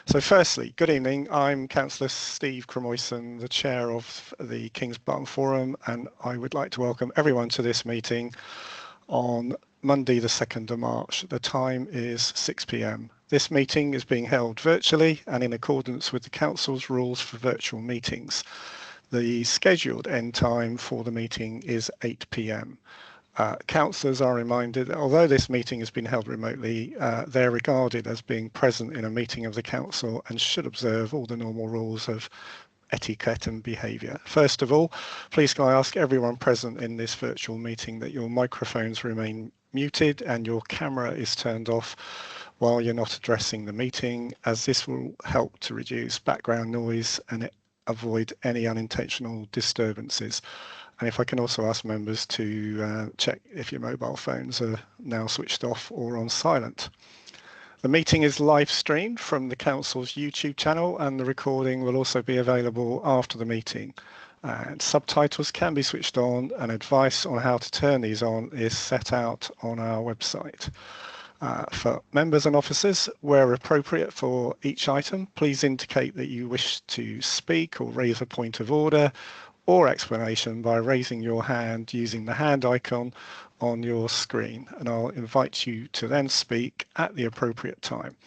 So firstly, good evening. I'm Councillor Steve Cremoyson, the chair of the King's Barton Forum, and I would like to welcome everyone to this meeting on Monday the 2nd of March. The time is 6 p.m. This meeting is being held virtually and in accordance with the Council's rules for virtual meetings. The scheduled end time for the meeting is 8 p.m. Councillors are reminded that although this meeting has been held remotely, they're regarded as being present in a meeting of the Council and should observe all the normal rules of etiquette and behaviour. First of all, please can I ask everyone present in this virtual meeting that your microphones remain muted and your camera is turned off while you're not addressing the meeting, as this will help to reduce background noise and avoid any unintentional disturbances. And if I can also ask members to check if your mobile phones are now switched off or on silent. The meeting is live streamed from the Council's YouTube channel, and the recording will also be available after the meeting. And subtitles can be switched on, and advice on how to turn these on is set out on our website. For members and officers, where appropriate for each item, please indicate that you wish to speak or raise a point of order or explanation by raising your hand using the hand icon on your screen, and I'll invite you to then speak at the appropriate time.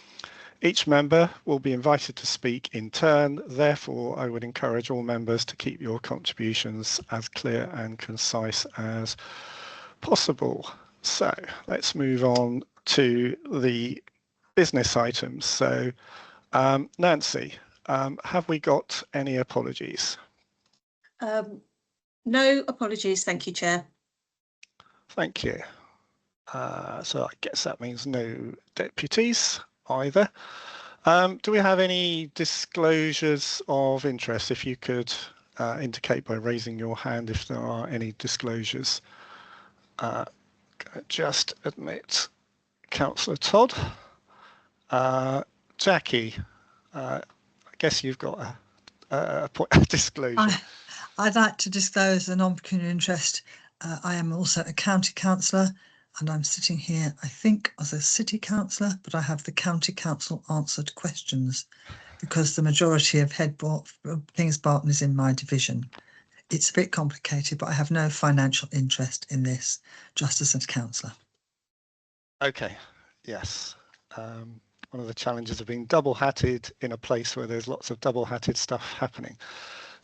Each member will be invited to speak in turn, therefore I would encourage all members to keep your contributions as clear and concise as possible. So let's move on to the business items. So Nancy, have we got any apologies? No apologies, thank you, Chair. Thank you. So I guess that means no deputies either. Do we have any disclosures of interest? If you could indicate by raising your hand if there are any disclosures. Just admit Councillor Todd. Jackie, I guess you've got a disclosure. I'd like to disclose a non-pecuniary interest. I am also a county councillor, and I'm sitting here, I think, as a city councillor, but I have the county council answered questions because the majority of King's Barton is in my division. It's a bit complicated, but I have no financial interest in this, just as a councillor. Okay, yes. One of the challenges of being double-hatted in a place where there's lots of double-hatted stuff happening.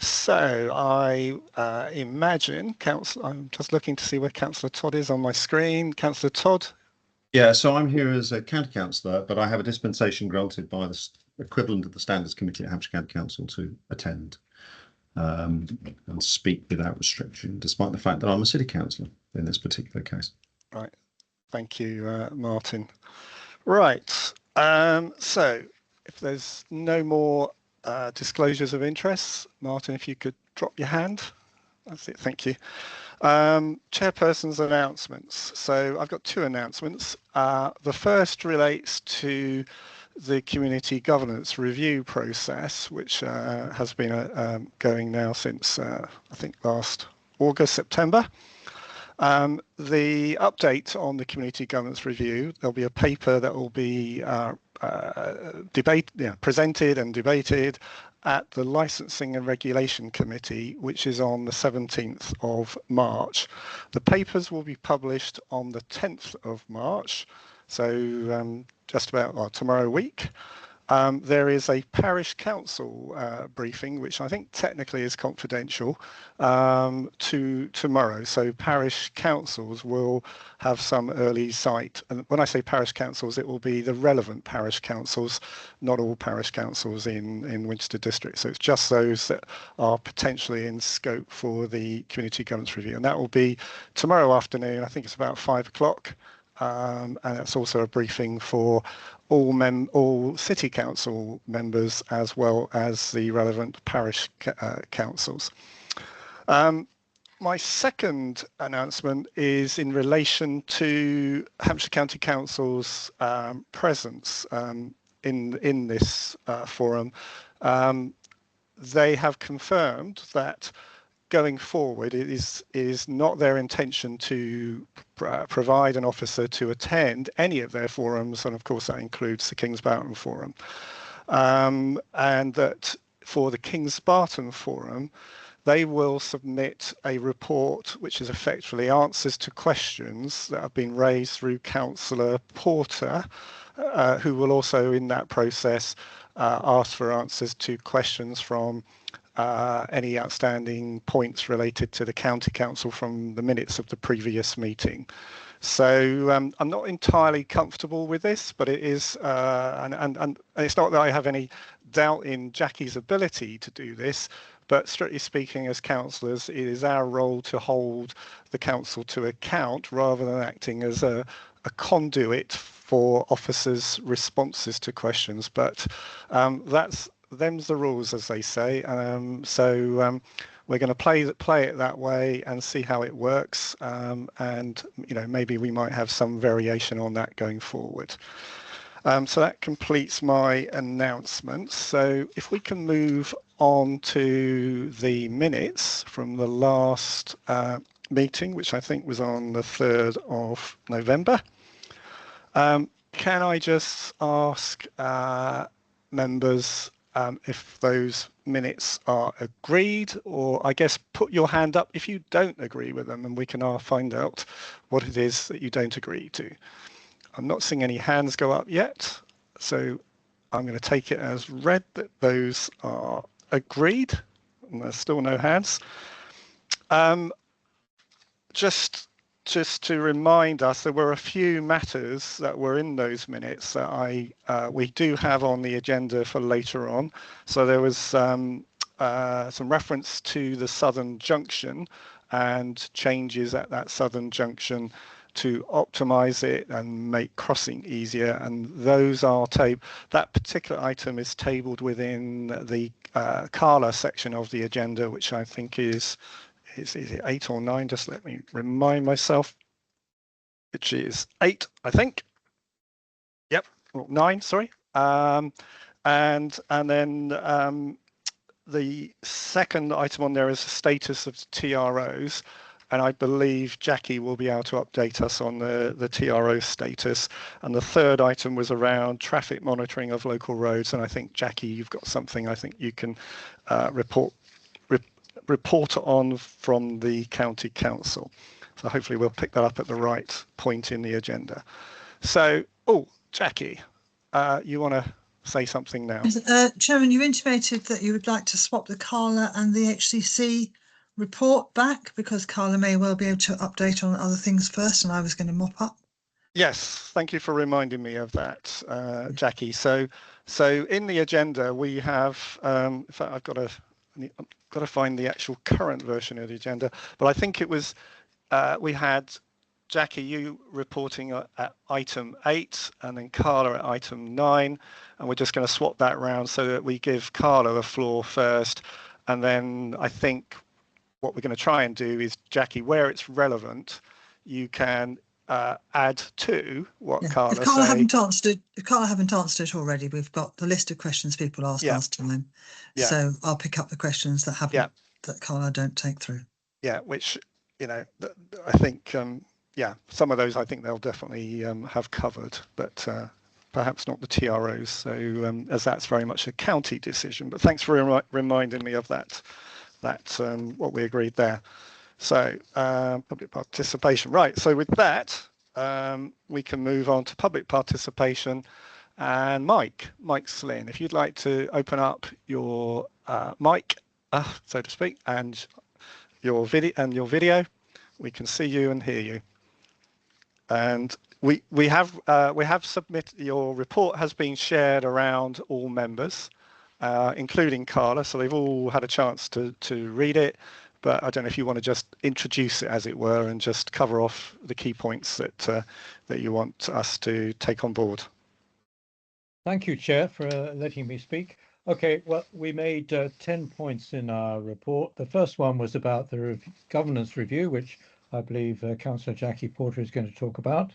So I imagine, I'm just looking to see where Councillor Todd is on my screen. Councillor Todd? Yeah, so I'm here as a county councillor, but I have a dispensation granted by the equivalent of the Standards Committee at Hampshire County Council to attend and speak without restriction, despite the fact that I'm a city councillor in this particular case. Right, thank you, Martin. Right, so if there's no more disclosures of interest, Martin, if you could drop your hand. That's it, thank you. Chairperson's announcements. So I've got two announcements. The first relates to the community governance review process, which has been going now since I think last August, September. The update on the community governance review, there'll be a paper that will be presented and debated at the Licensing and Regulation Committee, which is on the 17th of March. The papers will be published on the 10th of March, so just about tomorrow week. There is a parish council briefing, which I think technically is confidential, to tomorrow. So parish councils will have some early sight. And when I say parish councils, it will be the relevant parish councils, not all parish councils in Winchester District. So it's just those that are potentially in scope for the community governance review. And that will be tomorrow afternoon. I think it's about 5 o'clock. And it's also a briefing for all city council members as well as the relevant parish councils. My second announcement is in relation to Hampshire County Council's presence in this forum. They have confirmed that going forward, it is not their intention to provide an officer to attend any of their forums, and of course that includes the King's Barton Forum. and that for the King's Barton Forum, they will submit a report which is effectively answers to questions that have been raised through Councillor Porter, who will also in that process ask for answers to questions from any outstanding points related to the County Council from the minutes of the previous meeting. So I'm not entirely comfortable with this, but it is, and it's not that I have any doubt in Jackie's ability to do this, but strictly speaking, as councillors, it is our role to hold the council to account rather than acting as a conduit for officers' responses to questions. But them's the rules, as they say. So we're going to play it that way and see how it works. And maybe we might have some variation on that going forward. So that completes my announcements. So if we can move on to the minutes from the last meeting, which I think was on the 3rd of November. Can I just ask members if those minutes are agreed, or I guess put your hand up if you don't agree with them, and we can find out what it is that you don't agree to. I'm not seeing any hands go up yet, so I'm going to take it as read that those are agreed, and there's still no hands. Just to remind us, there were a few matters that were in those minutes that we do have on the agenda for later on. So there was some reference to the Southern Junction and changes at that Southern Junction to optimize it and make crossing easier, and those are that particular item is tabled within the Carla section of the agenda, which I think is it 8 or 9? Just let me remind myself, which is 8, I think. Yep, well, 9, sorry. And then the second item on there is the status of TROs, and I believe Jackie will be able to update us on the TRO status. And the third item was around traffic monitoring of local roads, and I think Jackie, you've got something I think you can report on from the County Council. So hopefully we'll pick that up at the right point in the agenda. So, Jackie, you want to say something now? Chairman, you intimated that you would like to swap the Carla and the HCC report back because Carla may well be able to update on other things first, and I was going to mop up. Yes, thank you for reminding me of that, Jackie. So in the agenda we have, in fact, I've got to find the actual current version of the agenda, but I think it was we had Jackie, you reporting at item 8 and then Carla at item 9, and we're just going to swap that around so that we give Carla the floor first, and then I think what we're going to try and do is, Jackie, where it's relevant, you can add to what Carla said. If Carla haven't answered it already, we've got the list of questions people asked last time. So I'll pick up the questions that haven't, that Carla don't take through. Yeah, which, I think, some of those I think they'll definitely have covered, but perhaps not the TROs. So as that's very much a county decision, but thanks for reminding me of that, what we agreed there. So public participation, right. So with that, we can move on to public participation, and Mike Slynn, if you'd like to open up your mic, so to speak, and your video, we can see you and hear you. And we have submitted, your report has been shared around all members, including Carla, so they've all had a chance to read it. But I don't know if you want to just introduce it, as it were, and just cover off the key points that you want us to take on board. Thank you, Chair, for letting me speak. Okay, well, we made 10 points in our report. The first one was about the governance review, which I believe Councillor Jackie Porter is going to talk about.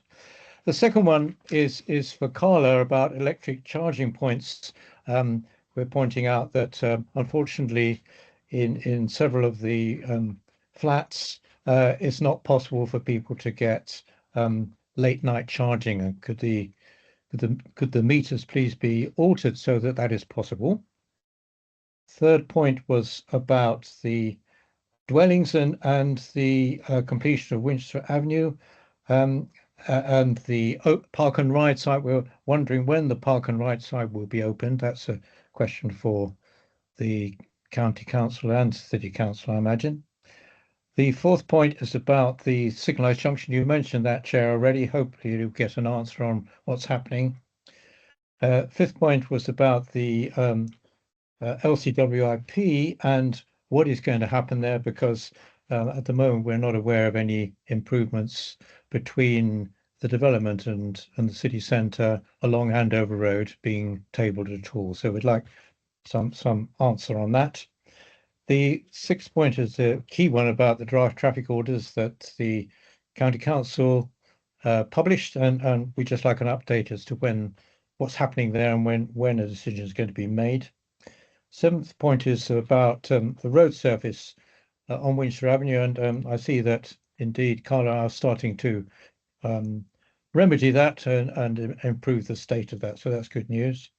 The second one is for Carla about electric charging points. We're pointing out that unfortunately in several of the flats, it's not possible for people to get late night charging. And could the could the meters please be altered so that that is possible? Third point was about the dwellings and the completion of Winchester Avenue and the park and ride site. We're wondering when the park and ride site will be opened. That's a question for the county council and city council, I imagine. The fourth point is about the signalised junction. You mentioned that, Chair, already. Hopefully you'll get an answer on what's happening. Fifth point was about the LCWIP and what is going to happen there, because at the moment we're not aware of any improvements between the development and the city centre along Andover Road being tabled at all. So we'd like some answer on that. The sixth point is the key one about the draft traffic orders that the county council published, and we just like an update as to what's happening there and when a decision is going to be made. Seventh point is about the road surface on Winchester Avenue, and I see that indeed Carla are starting to remedy that and improve the state of that, so that's good news.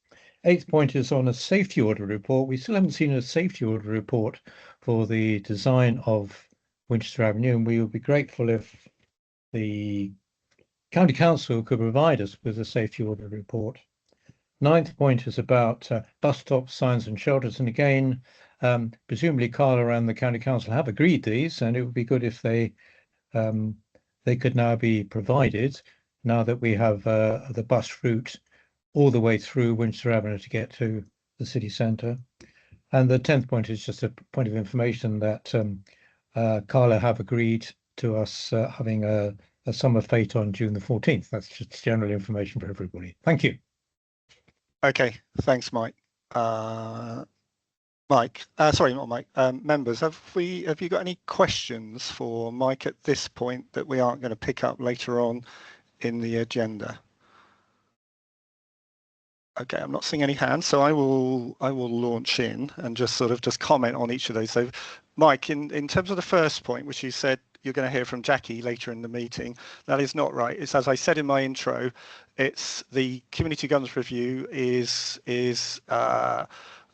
Eighth point is on a safety order report. We still haven't seen a safety order report for the design of Winchester Avenue, and we would be grateful if the county council could provide us with a safety order report. Ninth point is about bus stops, signs and shelters. And again, presumably Carla and the county council have agreed these, and it would be good if they could now be provided now that we have the bus route all the way through Winchester Avenue to get to the city centre. And the 10th point is just a point of information that Carla have agreed to us having a summer fete on June the 14th. That's just general information for everybody. Thank you. Okay, thanks, Mike. Sorry, not Mike. Members, have you got any questions for Mike at this point that we aren't going to pick up later on in the agenda? Okay, I'm not seeing any hands, so I will launch in and just comment on each of those. So, Mike, in terms of the first point, which you said you're going to hear from Jackie later in the meeting, that is not right. It's, as I said in my intro, it's the community governance review is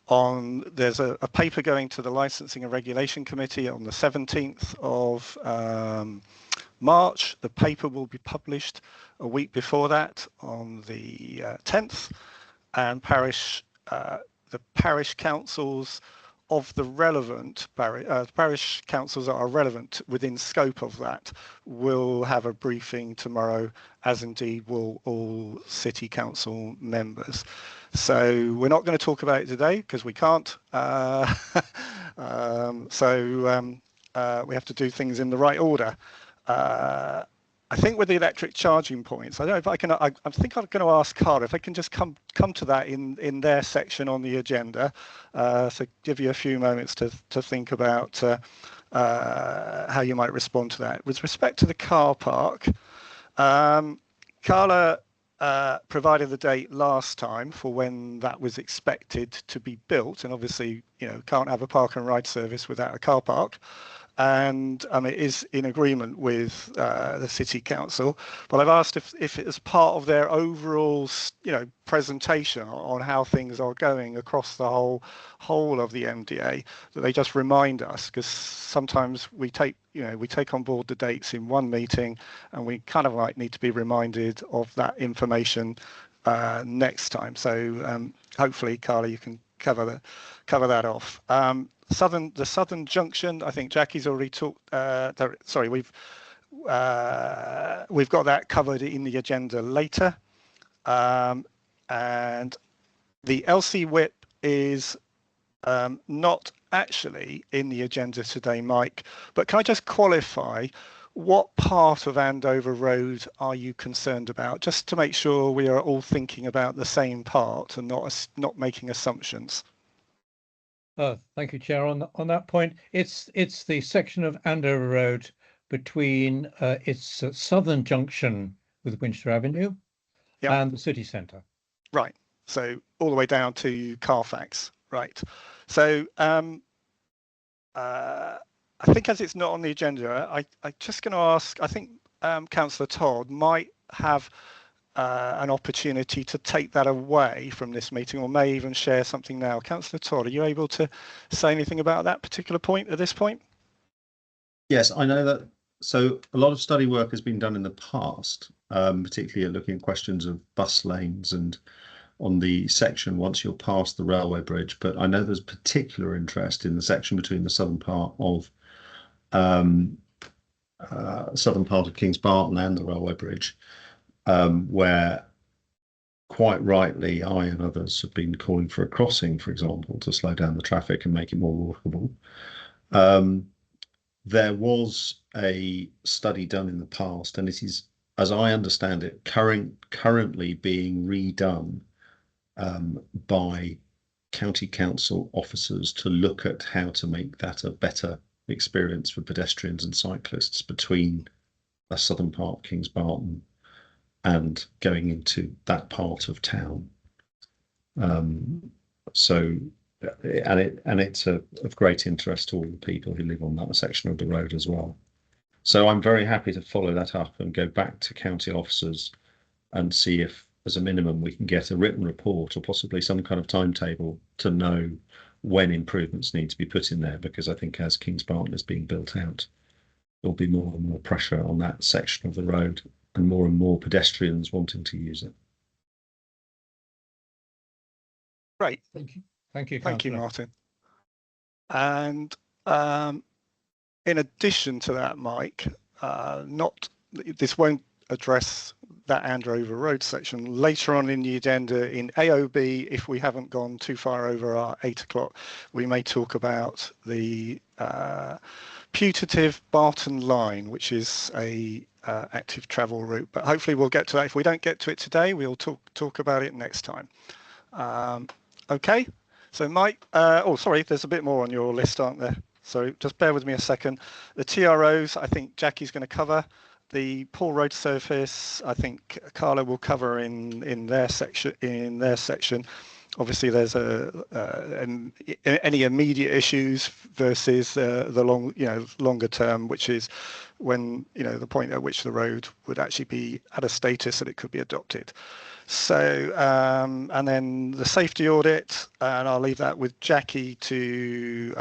on. There's a paper going to the Licensing and Regulation Committee on the 17th of March. The paper will be published a week before that on the 10th. And the parish councils of the relevant parish councils that are relevant within scope of that will have a briefing tomorrow, as indeed will all city council members. So we're not going to talk about it today because we can't. We have to do things in the right order. I think with the electric charging points, I don't know if I can. I think I'm going to ask Carla if I can just come to that in their section on the agenda. So give you a few moments to think about how you might respond to that. With respect to the car park, Carla provided the date last time for when that was expected to be built, and obviously, can't have a park and ride service without a car park. And it is in agreement with the city council, but I've asked if it is part of their overall, presentation on how things are going across the whole of the MDA, that they just remind us, because sometimes we take on board the dates in one meeting, and we kind of need to be reminded of that information next time. So hopefully, Carla, you can cover that off. The Southern Junction, I think Jackie's already talked. Sorry, we've got that covered in the agenda later, and the LC whip is not actually in the agenda today, Mike. But can I just qualify? What part of Andover Road are you concerned about? Just to make sure we are all thinking about the same part and not making assumptions. Thank you, Chair. On that point, it's the section of Andover Road between its southern junction with Winchester Avenue and the city centre. Right. So all the way down to Carfax. Right. So I think as it's not on the agenda, I'm just going to ask. I think Councillor Todd might have an opportunity to take that away from this meeting, or may even share something now. Councillor Todd, are you able to say anything about that particular point at this point? Yes, I know that. So a lot of study work has been done in the past, particularly at looking at questions of bus lanes and on the section once you're past the railway bridge. But I know there's particular interest in the section between the southern part of Kings Barton and the railway bridge, where quite rightly I and others have been calling for a crossing, for example, to slow down the traffic and make it more walkable. There was a study done in the past, and it is, as I understand it, currently being redone by county council officers to look at how to make that a better experience for pedestrians and cyclists between the southern part of Kings Barton and going into that part of town. It's of great interest to all the people who live on that section of the road as well. So I'm very happy to follow that up and go back to county officers and see if, as a minimum, we can get a written report or possibly some kind of timetable to know when improvements need to be put in there, because I think as Kings Barton is being built out, there'll be more and more pressure on that section of the road and more pedestrians wanting to use it. Great. Thank you. Thank you, Thank you, Councillor. Martin. And in addition to that, Mike, this won't address that Andover Road section. Later on in the agenda in AOB, if we haven't gone too far over our 8 o'clock, we may talk about the putative Barton line, which is a active travel route. But hopefully we'll get to that. If we don't get to it today, we'll talk about it next time. Okay. So Mike, sorry, there's a bit more on your list, aren't there? So just bear with me a second. The TROs, I think Jackie's going to cover. The poor road surface, I think Carla will cover in their section. Obviously, there's any immediate issues versus the longer term, which is when the point at which the road would actually be at a status that it could be adopted. So, and then the safety audit, and I'll leave that with Jackie to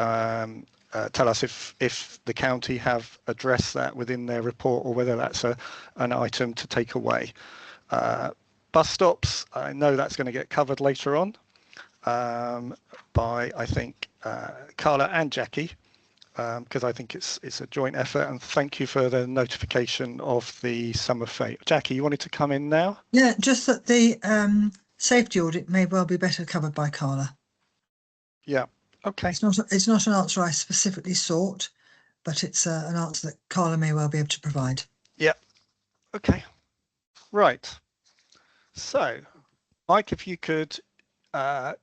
tell us if the county have addressed that within their report or whether that's an item to take away. Bus stops, I know that's going to get covered later on by, I think, Carla and Jackie, because I think it's a joint effort. And thank you for the notification of the summer fete. Jackie, you wanted to come in now? Yeah, just that the safety audit may well be better covered by Carla. Yeah. Okay. It's not an answer I specifically sought, but it's an answer that Carla may well be able to provide. Yeah. Okay. Right. So, Mike, if you could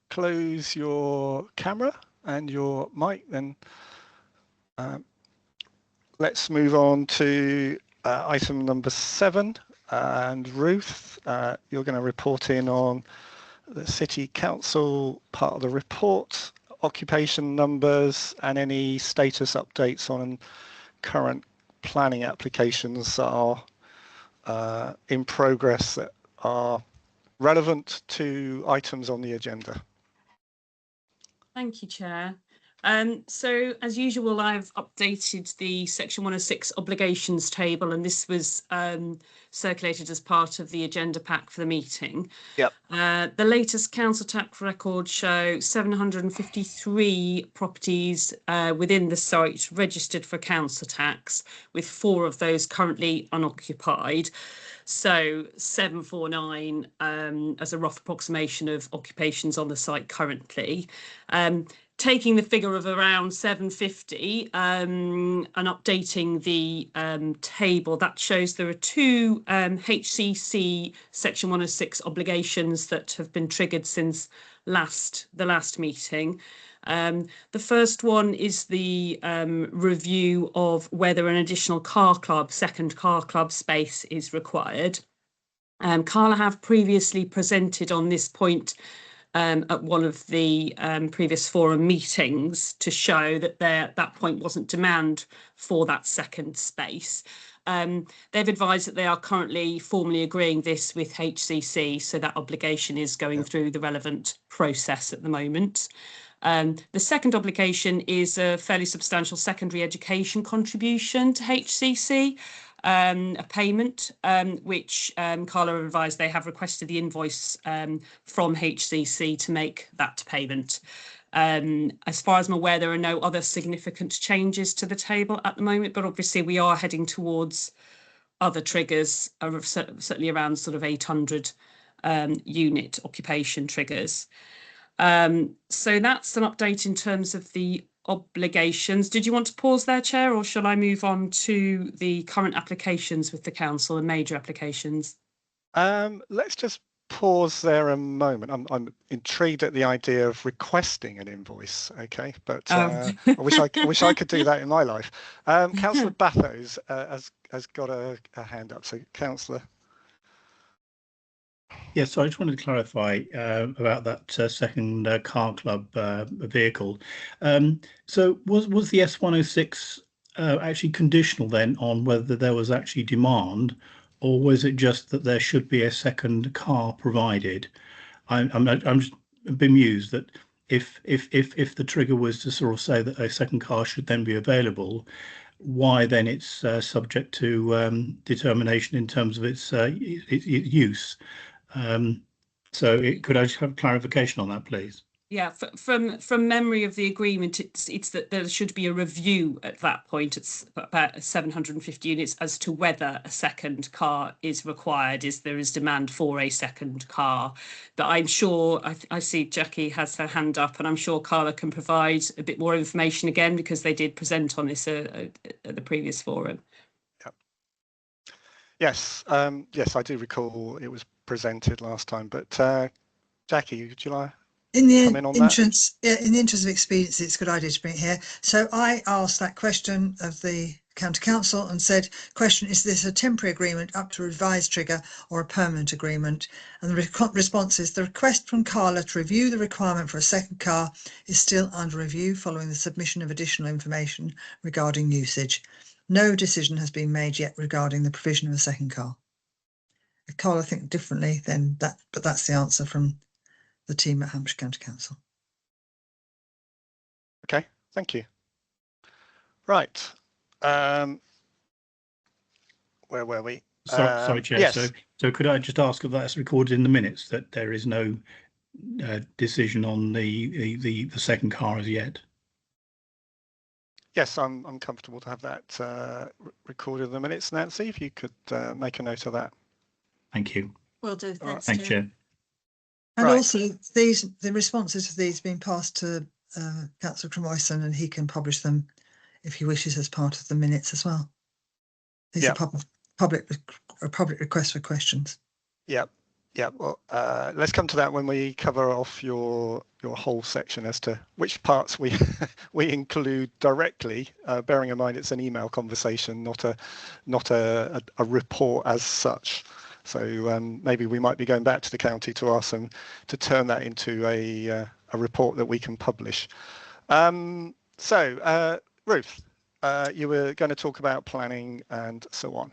close your camera and your mic, then let's move on to item number 7. And Ruth, you're going to report in on the City Council part of the report, occupation numbers, and any status updates on current planning applications that are in progress that are relevant to items on the agenda. Thank you, Chair. So as usual, I've updated the Section 106 obligations table, and this was circulated as part of the agenda pack for the meeting. Yep. The latest council tax records show 753 properties within the site registered for council tax, with 4 of those currently unoccupied. So 749 as a rough approximation of occupations on the site currently. Taking the figure of around 750 and updating the table, that shows there are 2 HCC Section 106 obligations that have been triggered since the last meeting. The first one is the review of whether an additional second car club space is required. Carla have previously presented on this point at one of the previous forum meetings to show that that point wasn't demand for that second space. they've advised that they are currently formally agreeing this with HCC, so that obligation is going through the relevant process at the moment. The second obligation is a fairly substantial secondary education contribution to HCC, a payment which Carla advised they have requested the invoice from HCC to make that payment. As far as I'm aware, there are no other significant changes to the table at the moment, but obviously we are heading towards other triggers, certainly around sort of 800 unit occupation triggers. So that's an update in terms of the obligations. Did you want to pause there, Chair, or shall I move on to the current applications with the council and major applications? Let's just pause there a moment. I'm intrigued at the idea of requesting an invoice. Okay, but I wish I could do that in my life. Councillor Bathos has got a hand up. So, Councillor. Yes, so I just wanted to clarify about that second car club vehicle. So was the S106 actually conditional then on whether there was actually demand, or was it just that there should be a second car provided? I'm just bemused that if the trigger was to sort of say that a second car should then be available, why then it's subject to determination in terms of its use. Could I just have clarification on that, please? Yeah, from memory of the agreement, it's that there should be a review at that point. It's about 750 units as to whether a second car is required, there is demand for a second car. But I'm sure, I see Jackie has her hand up, and I'm sure Carla can provide a bit more information again, because they did present on this at the previous forum. Yeah. Yes, yes, I do recall it was presented last time, but Jackie, would you like? In the interest of expediency, it's a good idea to bring it here. So I asked that question of the County Council and said, question, is this a temporary agreement up to a revised trigger or a permanent agreement? And the response is, the request from Carla to review the requirement for a second car is still under review following the submission of additional information regarding usage. No decision has been made yet regarding the provision of a second car. If Carla thinks differently, then but that's the answer from the team at Hampshire County Council. Okay, thank you. Right. Where were we? Sorry, Chair. Yes. So could I just ask if that's recorded in the minutes that there is no decision on the second car as yet? Yes, I'm comfortable to have that recorded in the minutes. Nancy, if you could make a note of that. Thank you. Will do. Thanks, Thank you, Chair. And also, the responses to these being passed to Councillor Cremoyson, and he can publish them if he wishes as part of the minutes as well. These are public requests for questions. Yeah. Well, let's come to that when we cover off your whole section as to which parts we include directly. Bearing in mind it's an email conversation, not a report as such. So maybe we might be going back to the county to ask them to turn that into a report that we can publish. So Ruth, you were going to talk about planning and so on.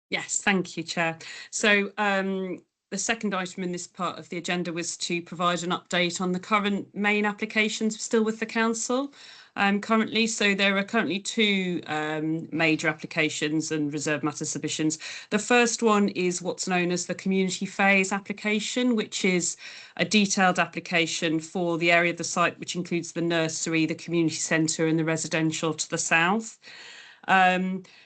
Yes, thank you, Chair. So the second item in this part of the agenda was to provide an update on the current main applications still with the council currently. So there are currently two major applications and reserved matter submissions. The first one is what's known as the community phase application, which is a detailed application for the area of the site, which includes the nursery, the community centre and the residential to the south.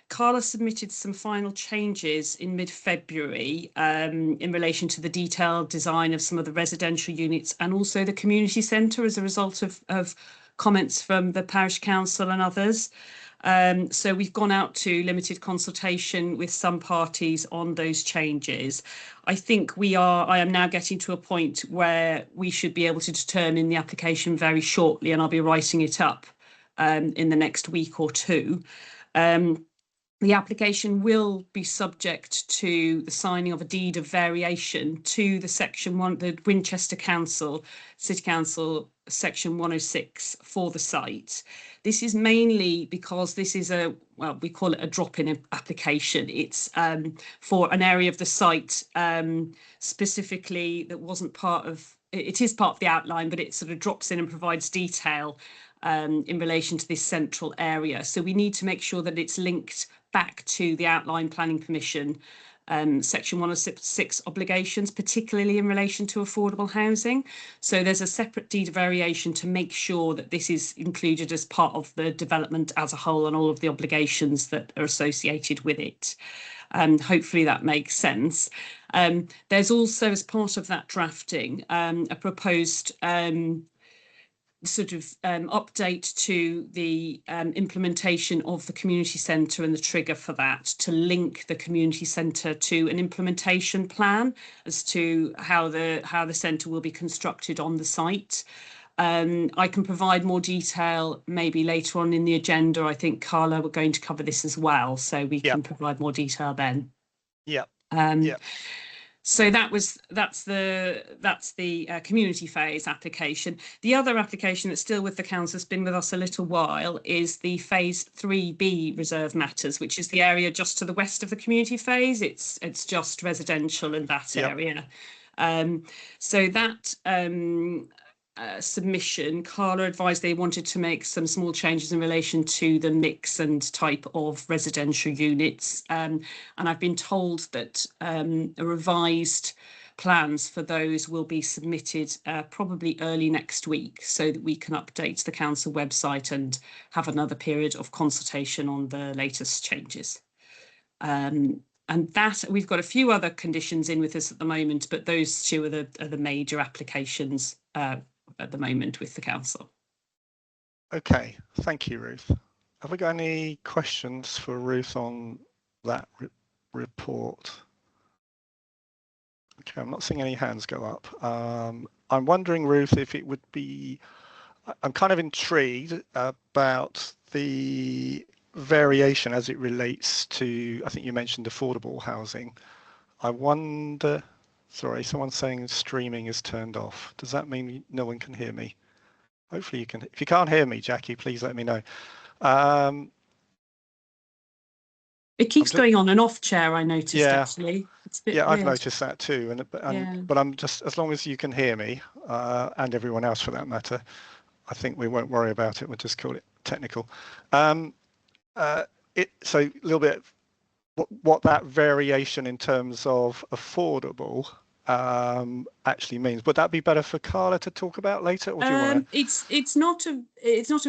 Carla submitted some final changes in mid-February in relation to the detailed design of some of the residential units and also the community centre as a result of comments from the parish council and others. So we've gone out to limited consultation with some parties on those changes. I think I am now getting to a point where we should be able to determine the application very shortly, and I'll be writing it up in the next week or two. The application will be subject to the signing of a deed of variation to the Section 1, the Winchester City Council section 106 for the site. This is mainly because this is we call it a drop-in application. It's for an area of the site specifically that wasn't part of, it is part of the outline, but it sort of drops in and provides detail in relation to this central area. So we need to make sure that it's linked back to the outline planning permission section 106 obligations, particularly in relation to affordable housing. So there's a separate deed of variation to make sure that this is included as part of the development as a whole and all of the obligations that are associated with it. Hopefully that makes sense. There's also, as part of that drafting, a proposed update to the implementation of the community centre and the trigger for that, to link the community centre to an implementation plan as to how the centre will be constructed on the site. I can provide more detail maybe later on in the agenda. I think Carla, we're going to cover this as well, so we can provide more detail then. So that's the community phase application. The other application that's still with the council, has been with us a little while, is the phase 3B reserve matters, which is the area just to the west of the community phase. It's just residential in that area. So that submission, Carla advised they wanted to make some small changes in relation to the mix and type of residential units. And I've been told that revised plans for those will be submitted probably early next week, so that we can update the council website and have another period of consultation on the latest changes. And that, we've got a few other conditions in with us at the moment, but those two are the major applications at the moment with the council. Okay, thank you, Ruth. Have we got any questions for Ruth on that report? Okay, I'm not seeing any hands go up. I'm wondering, Ruth, if it would be, I'm kind of intrigued about the variation as it relates to, I think you mentioned affordable housing. I wonder, sorry, someone's saying streaming is turned off. Does that mean no one can hear me? Hopefully you can. If you can't hear me, Jackie, please let me know. It keeps going on and off, Chair, I noticed, actually. It's a bit weird. I've noticed that too. But I'm just, as long as you can hear me, and everyone else for that matter, I think we won't worry about it. We'll just call it technical. So a little bit, what that variation in terms of affordable actually means. Would that be better for Carla to talk about later, or do you want to? It's not a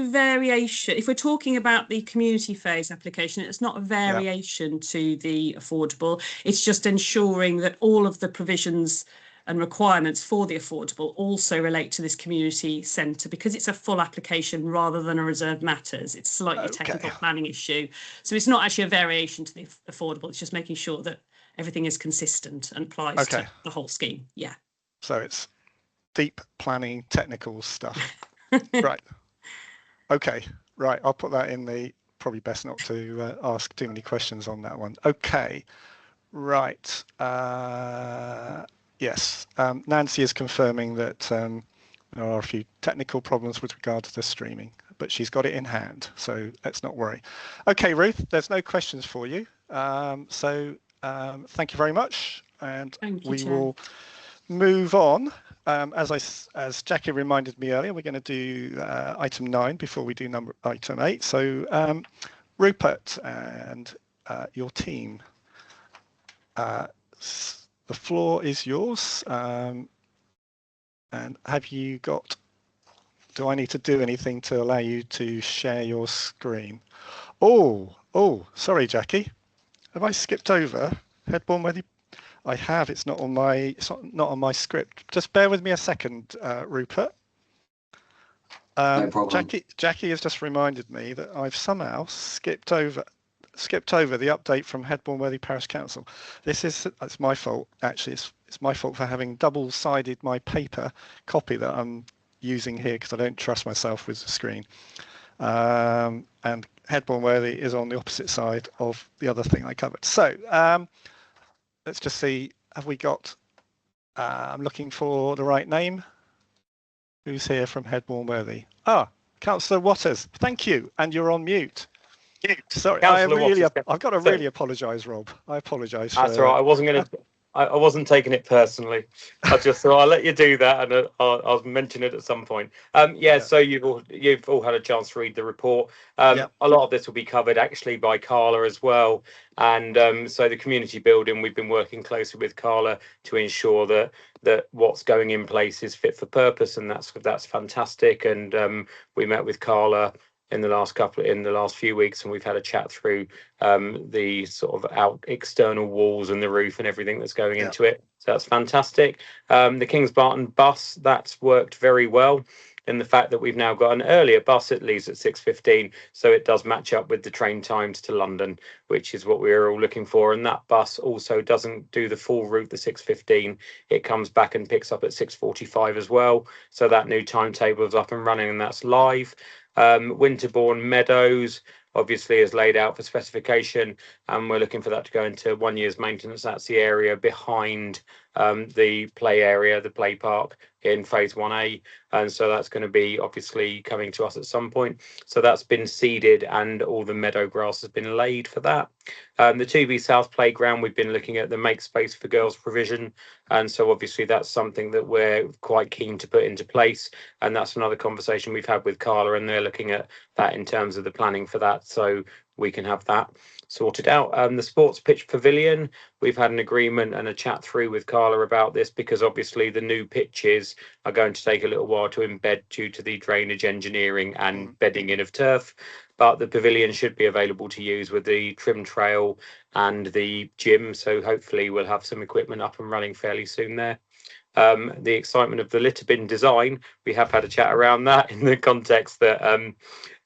variation. If we're talking about the community phase application, it's not a variation to the affordable. It's just ensuring that all of the provisions and requirements for the affordable also relate to this community centre, because it's a full application rather than a reserved matters. It's a slightly technical planning issue. So it's not actually a variation to the affordable. It's just making sure that everything is consistent and applies to the whole scheme. Yeah. So it's deep planning, technical stuff. Right. Okay. Right. I'll put that in the, probably best not to ask too many questions on that one. Okay. Right. Yes. Nancy is confirming that there are a few technical problems with regard to the streaming, but she's got it in hand. So let's not worry. Okay, Ruth, there's no questions for you. Thank you very much, and we will move on. As Jackie reminded me earlier, we're going to do item 9 before we do item 8. So Rupert and your team, the floor is yours. And have you got, do I need to do anything to allow you to share your screen? Oh, sorry, Jackie. Have I skipped over Headbourne Worthy? I have. It's not on my script. Just bear with me a second, Rupert. No problem. Jackie has just reminded me that I've somehow skipped over the update from Headbourne Worthy Parish Council. It's my fault, actually. It's my fault for having double-sided my paper copy that I'm using here, because I don't trust myself with the screen. And Headbourne Worthy is on the opposite side of the other thing I covered. So let's just see, have we got, I'm looking for the right name. Who's here from Headbourne Worthy? Ah, Councillor Waters. Thank you. And you're on mute. Sorry, I've got to really apologise, Rob. I apologise. That's all right. I wasn't taking it personally. I just thought I'll let you do that, and I'll mention it at some point. Yeah. So you've all had a chance to read the report. A lot of this will be covered actually by Carla as well, and so the community building, we've been working closely with Carla to ensure that what's going in place is fit for purpose, and that's fantastic. And we met with Carla in the last few weeks, and we've had a chat through the sort of external walls and the roof and everything that's going into it. So that's fantastic. The Kings Barton bus, that's worked very well in the fact that we've now got an earlier bus. It leaves at 6:15, so it does match up with the train times to London, which is what we were all looking for. And that bus also doesn't do the full route, the 6:15. It comes back and picks up at 6:45 as well. So that new timetable is up and running, and that's live. Winterbourne Meadows obviously is laid out for specification, and we're looking for that to go into 1 year's maintenance. That's the area behind the play area, the play park in phase 1A, and so that's going to be obviously coming to us at some point. So that's been seeded, and all the meadow grass has been laid for that. The 2B South playground, we've been looking at the make space for girls provision, and so obviously that's something that we're quite keen to put into place, and that's another conversation we've had with Carla, and they're looking at that in terms of the planning for that, so we can have that sorted out. The sports pitch pavilion, we've had an agreement and a chat through with Carla about this, because obviously the new pitches are going to take a little while to embed due to the drainage engineering and bedding in of turf, but the pavilion should be available to use with the trim trail and the gym, so hopefully we'll have some equipment up and running fairly soon there. The excitement of the litter bin design, we have had a chat around that in the context that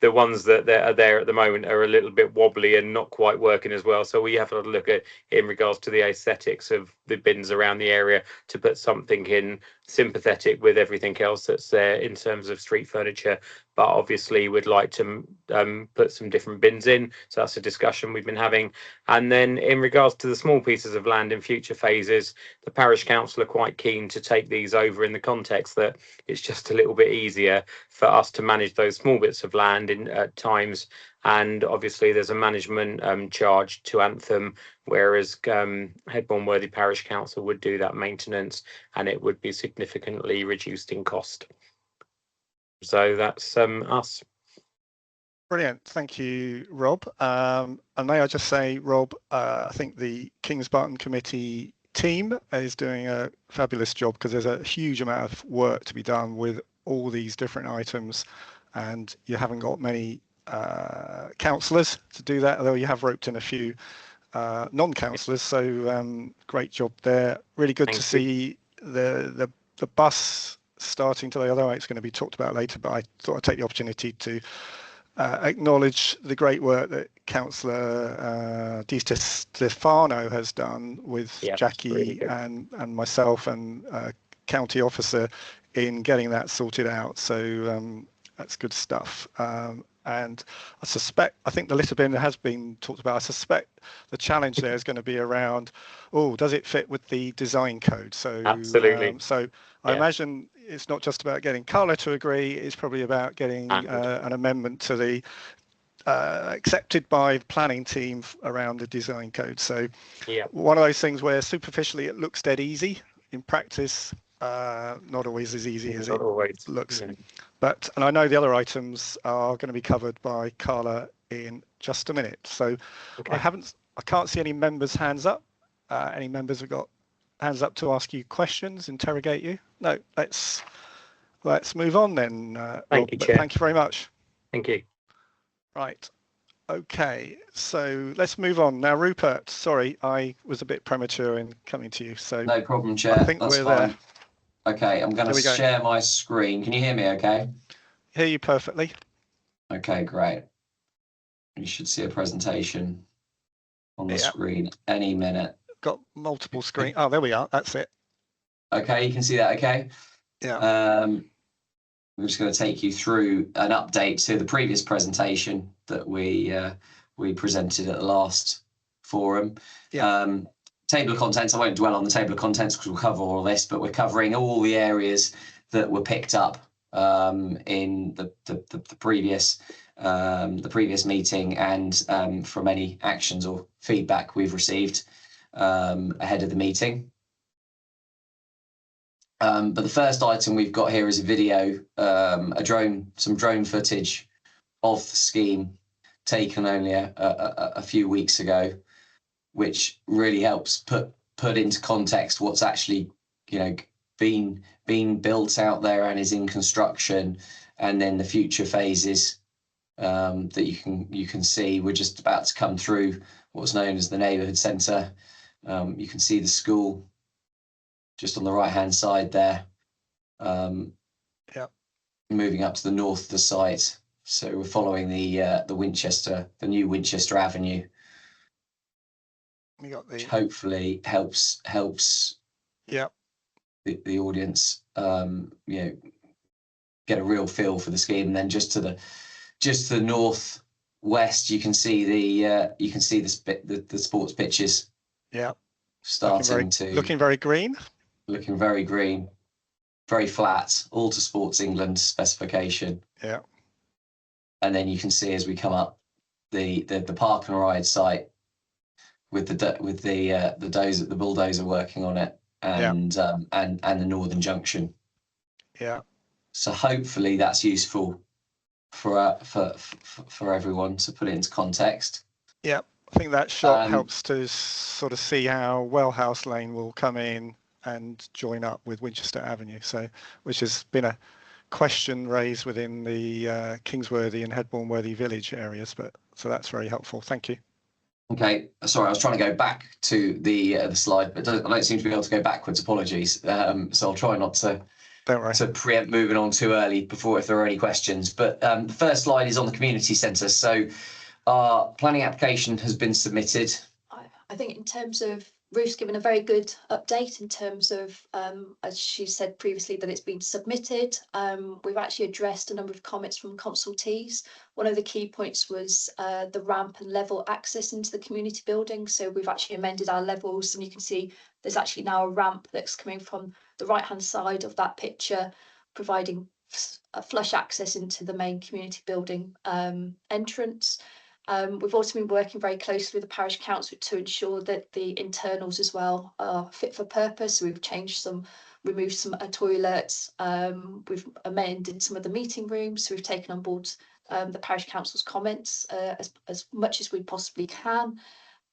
the ones that are there at the moment are a little bit wobbly and not quite working as well. So we have to look at, in regards to the aesthetics of the bins around the area, to put something in sympathetic with everything else that's there in terms of street furniture. But obviously we'd like to put some different bins in. So that's a discussion we've been having. And then in regards to the small pieces of land in future phases, the parish council are quite keen to take these over in the context that it's just a little bit easier for us to manage those small bits of land at times. And obviously there's a management charge to Anthem, whereas Headbourne Worthy Parish Council would do that maintenance, and it would be significantly reduced in cost. So that's us. Brilliant. Thank you, Rob. And may I just say, Rob, I think the Kings Barton Committee team is doing a fabulous job, because there's a huge amount of work to be done with all these different items, and you haven't got many councillors to do that, although you have roped in a few non-councillors, so great job there. Really good to see the bus starting today, although it's going to be talked about later, but I thought I'd take the opportunity to acknowledge the great work that Councillor Di Stefano has done with Jackie really and myself and county officer in getting that sorted out. So that's good stuff. And I think the litter bin has been talked about. I suspect the challenge there is going to be around, does it fit with the design code? So absolutely. I imagine it's not just about getting Carla to agree, it's probably about getting an amendment to the accepted by the planning team around the design code. So one of those things where superficially it looks dead easy, in practice not always as easy as it looks. But, and I know the other items are going to be covered by Carla in just a minute. So I can't see any members' hands up. Any members have got hands up to ask you questions, interrogate you? No, let's move on then. Thank you, Chair. Thank you very much. Thank you. Right. Okay, so let's move on. Now, Rupert, sorry, I was a bit premature in coming to you. So no problem, Chair. I think we're there. Okay, I'm going to share my screen. Can you hear me okay? Hear you perfectly. Okay, great. You should see a presentation on the screen any minute. Got multiple screens. Oh, there we are. That's it. Okay, you can see that okay? Yeah. I'm just going to take you through an update to the previous presentation that we presented at the last forum. Yeah. Table of contents, I won't dwell on the table of contents because we'll cover all of this, but we're covering all the areas that were picked up in the previous meeting, and from any actions or feedback we've received ahead of the meeting. But the first item we've got here is a video, some drone footage of the scheme taken only a few weeks ago, which really helps put into context what's actually, being built out there and is in construction, and then the future phases that you can see. We're just about to come through what's known as the neighbourhood centre. You can see the school just on the right hand side there. Moving up to the north of the site, so we're following the new Winchester Avenue. We got which hopefully helps the audience get a real feel for the scheme. And then just to the north west, you can see the sports pitches. Looking very green. Looking very green, very flat, all to Sports England specification. Yeah. And then you can see as we come up the park and ride site with the bulldozer working on it, and the Northern Junction. Yeah. So hopefully that's useful for everyone to put it into context. Yeah, I think that shot helps to sort of see how Wellhouse Lane will come in and join up with Winchester Avenue. So, which has been a question raised within the Kingsworthy and Headbourne-Worthy Village areas, so that's very helpful. Thank you. Okay, sorry, I was trying to go back to the slide, but I don't seem to be able to go backwards. Apologies. So I'll try not to preempt moving on too early before if there are any questions. But the first slide is on the community centre. So our planning application has been submitted. I think in terms of Ruth's given a very good update in terms of, as she said previously, that it's been submitted. We've actually addressed a number of comments from consultees. One of the key points was the ramp and level access into the community building. So we've actually amended our levels, and you can see there's actually now a ramp that's coming from the right-hand side of that picture, providing a flush access into the main community building entrance. We've also been working very closely with the parish council to ensure that the internals as well are fit for purpose. So we've removed some toilets, we've amended some of the meeting rooms, so we've taken on board the parish council's comments as much as we possibly can.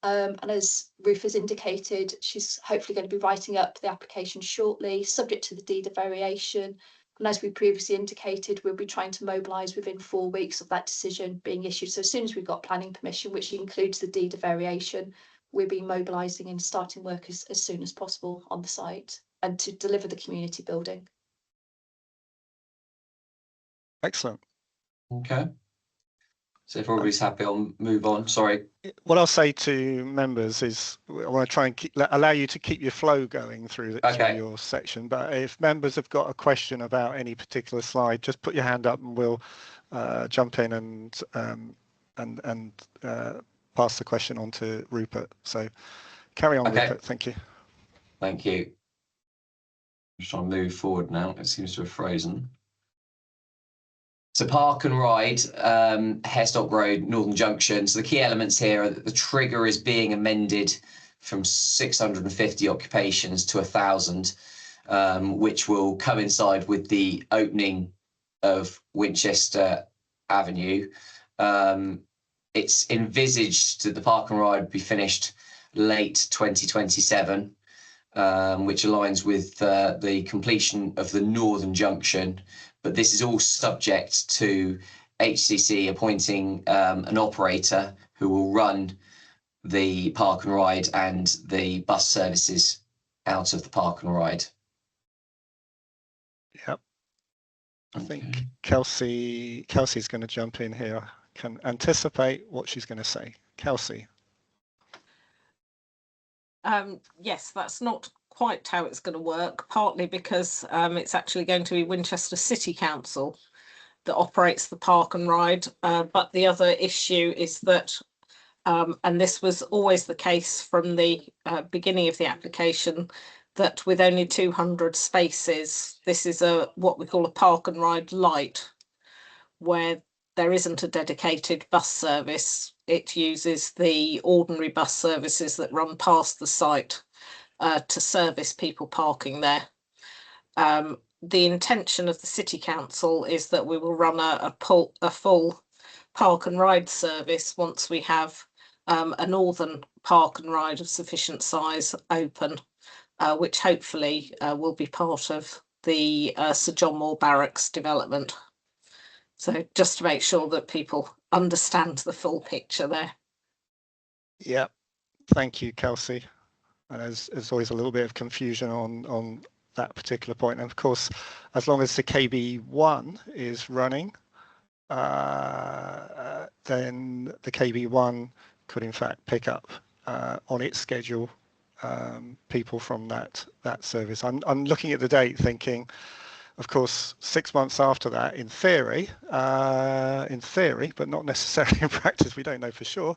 And as Ruth has indicated, she's hopefully going to be writing up the application shortly, subject to the deed of variation. And as we previously indicated, we'll be trying to mobilise within 4 weeks of that decision being issued. So as soon as we've got planning permission, which includes the deed of variation, we'll be mobilising and starting work as soon as possible on the site and to deliver the community building. Excellent. Okay. So if everybody's happy, I'll move on. Sorry. What I'll say to members is I want to try and allow you to keep your flow going through your section. But if members have got a question about any particular slide, just put your hand up and we'll jump in and pass the question on to Rupert. So carry on, Rupert. Thank you. Thank you. I'm just trying to move forward now. It seems to have frozen. So park and ride, Harestock Road, Northern Junction. So the key elements here are that the trigger is being amended from 650 occupations to 1,000, which will coincide with the opening of Winchester Avenue. It's envisaged that the park and ride be finished late 2027, which aligns with the completion of the Northern Junction. But this is all subject to HCC appointing an operator who will run the park and ride and the bus services out of the park and ride. Yep. I think Kelsey's going to jump in here. Can anticipate what she's going to say. Kelsey. Yes, that's not quite how it's going to work, partly because it's actually going to be Winchester City Council that operates the park and ride, but the other issue is that and this was always the case from the beginning of the application, that with only 200 spaces, this is what we call a park and ride light, where there isn't a dedicated bus service. It uses the ordinary bus services that run past the site to service people parking there. The intention of the City Council is that we will run a full park and ride service once we have a northern park and ride of sufficient size open, which hopefully will be part of the Sir John Moore Barracks development. So just to make sure that people understand the full picture there. Yeah, thank you, Kelsey. And there's always a little bit of confusion on that particular point. And of course, as long as the KB1 is running, then the KB1 could in fact pick up on its schedule people from that service. I'm looking at the date thinking, of course, 6 months after that, in theory, but not necessarily in practice, we don't know for sure,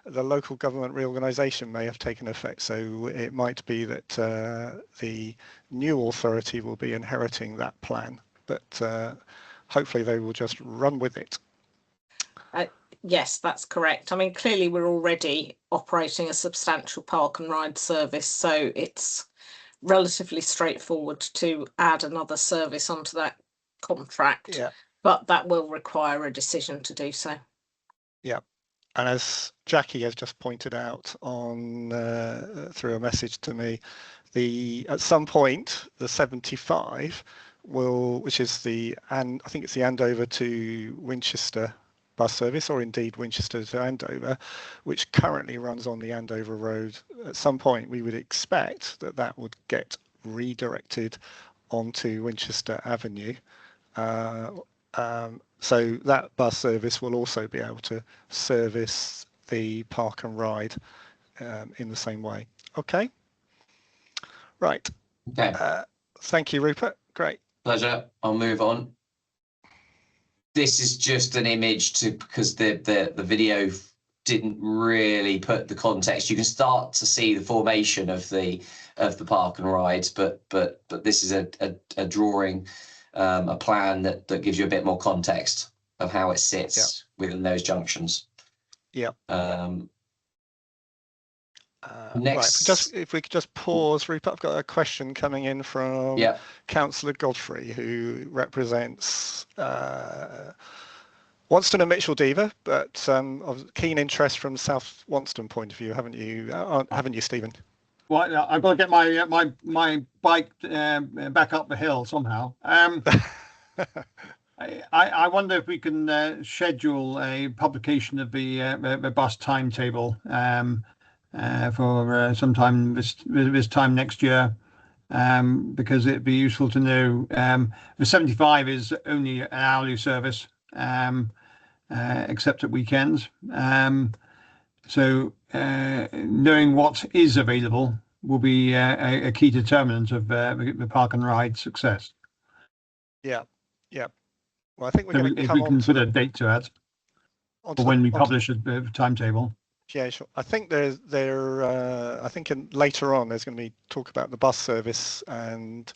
the local government reorganisation may have taken effect. So it might be that the new authority will be inheriting that plan, but hopefully they will just run with it. Yes, that's correct. I mean, clearly we're already operating a substantial park and ride service, so it's relatively straightforward to add another service onto that contract, but that will require a decision to do so. Yeah, and as Jackie has just pointed out on through a message to me, at some point the 75 will, which is I think it's the Andover to Winchester bus service, or indeed Winchester to Andover, which currently runs on the Andover Road. At some point we would expect that would get redirected onto Winchester Avenue. So that bus service will also be able to service the park and ride in the same way. Okay. Right. Okay. Thank you, Rupert. Great. Pleasure. I'll move on. This is just an image because the video didn't really put the context. You can start to see the formation of the park and rides, but this is a drawing, a plan that gives you a bit more context of how it sits within those junctions. Yeah. Next, right, if we could just pause, Rupert, I've got a question coming in from Councillor Godfrey, who represents Wonston and Mitchell Dever, but of keen interest from South Wonston point of view, haven't you, Stephen? Well, I've got to get my bike back up the hill somehow. I wonder if we can schedule a publication of the bus timetable for sometime this time next year, because it'd be useful to know. The 75 is only an hourly service, except at weekends. So knowing what is available will be a key determinant of the park and ride success. Yeah. Well, I think we're going to come on. If we can put a date to it, or when we publish a timetable. Yeah, sure. I think I think later on there's going to be talk about the bus service, and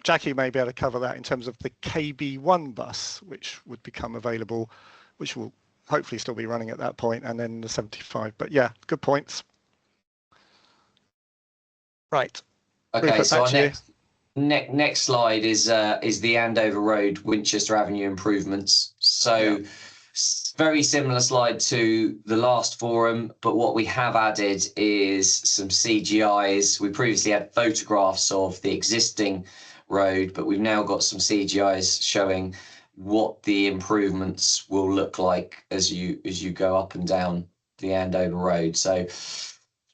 Jackie may be able to cover that in terms of the KB1 bus, which would become available, which will hopefully still be running at that point, and then the 75. But yeah, good points. Right. Okay, Rupert, so our next slide is the Andover Road, Winchester Avenue improvements. So very similar slide to the last forum, but what we have added is some CGIs. We previously had photographs of the existing road, but we've now got some CGIs showing what the improvements will look like as you go up and down the Andover Road. So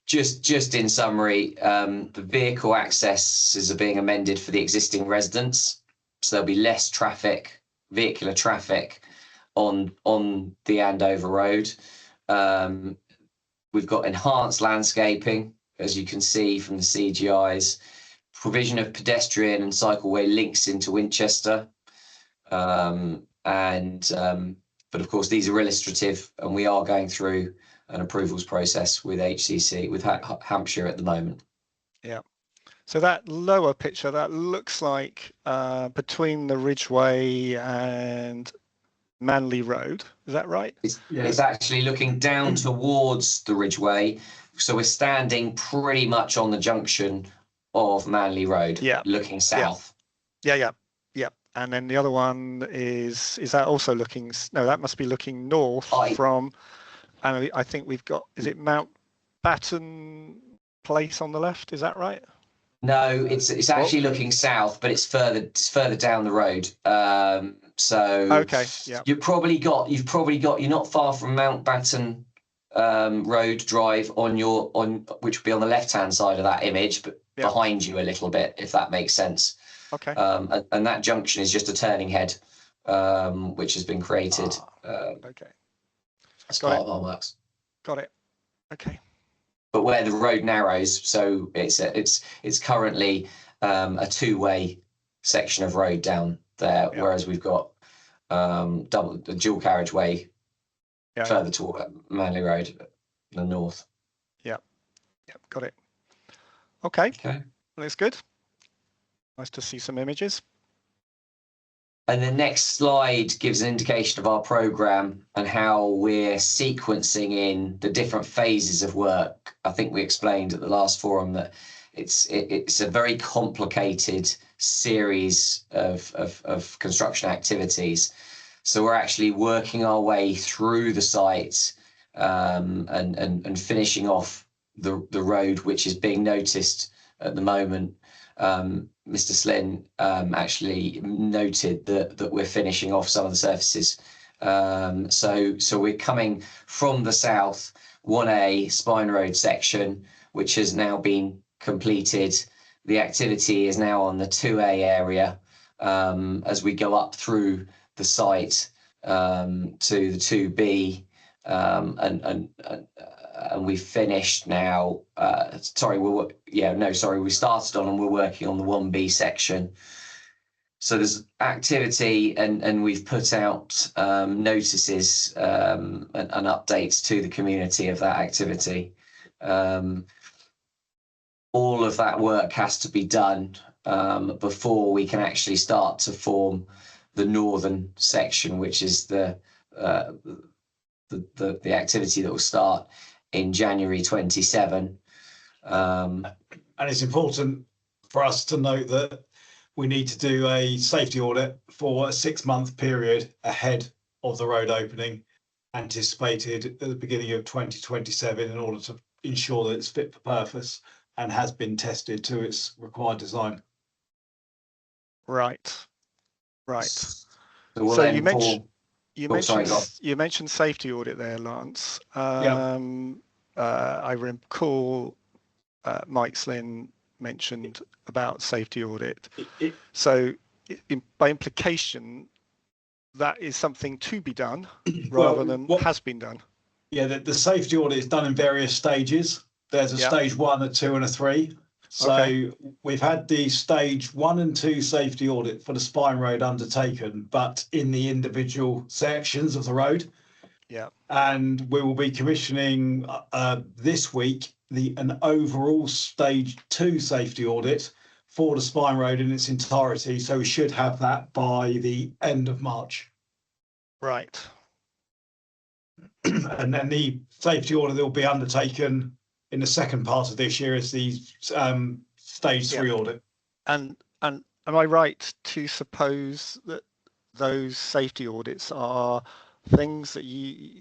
just in summary, the vehicle accesses are being amended for the existing residents, so there'll be less vehicular traffic on the Andover Road. We've got enhanced landscaping, as you can see from the CGIs, provision of pedestrian and cycleway links into Winchester, but of course these are illustrative, and we are going through an approvals process with HCC, with Hampshire at the moment. Yeah. So that lower picture, that looks like between the Ridgeway and Manley Road. Is that right? It's actually looking down towards the Ridgeway. So we're standing pretty much on the junction of Manley Road, looking south. Yeah. And then the other one is that also looking, no, that must be looking north from, and I think we've got, is it Mount Barton Place on the left? Is that right? No, it's actually looking south, but it's further down the road. So okay, yeah. you've probably got you're not far from Mount Barton Road Drive on which would be on the left hand side of that image, but behind you a little bit, if that makes sense. Okay. And that junction is just a turning head, which has been created. Okay. As part of our works. Got it. Okay. But where the road narrows, so it's currently a two-way section of road down there, whereas we've got the dual carriageway further toward Manley Road, the north. Yeah. Got it. Okay. Looks good. Nice to see some images. And the next slide gives an indication of our programme and how we're sequencing in the different phases of work. I think we explained at the last forum that it's a very complicated series of construction activities. So we're actually working our way through the site and finishing off the road, which is being noticed at the moment. Mr. Slynn actually noted that we're finishing off some of the surfaces. So we're coming from the south, 1A Spine Road section, which has now been completed. The activity is now on the 2A area as we go up through the site to the 2B, and we've finished now. We started on and we're working on the 1B section. So there's activity and we've put out notices and updates to the community of that activity. All of that work has to be done before we can actually start to form the northern section, which is the activity that will start in January 27. And it's important for us to note that we need to do a safety audit for a 6-month period ahead of the road opening, anticipated at the beginning of 2027, in order to ensure that it's fit for purpose and has been tested to its required design. Right. So you mentioned safety audit there, Lance. I recall Mike Slynn mentioned about safety audit. So by implication, that is something to be done rather than has been done. Yeah, the safety audit is done in various stages. There's a stage 1, a 2 and a 3. So we've had the stage 1 and 2 safety audit for the Spine Road undertaken, but in the individual sections of the road. Yeah. And we will be commissioning this week an overall stage 2 safety audit for the Spine Road in its entirety. So we should have that by the end of March. Right. And then the safety audit that will be undertaken in the second part of this year is the stage 3 audit. And am I right to suppose that those safety audits are things that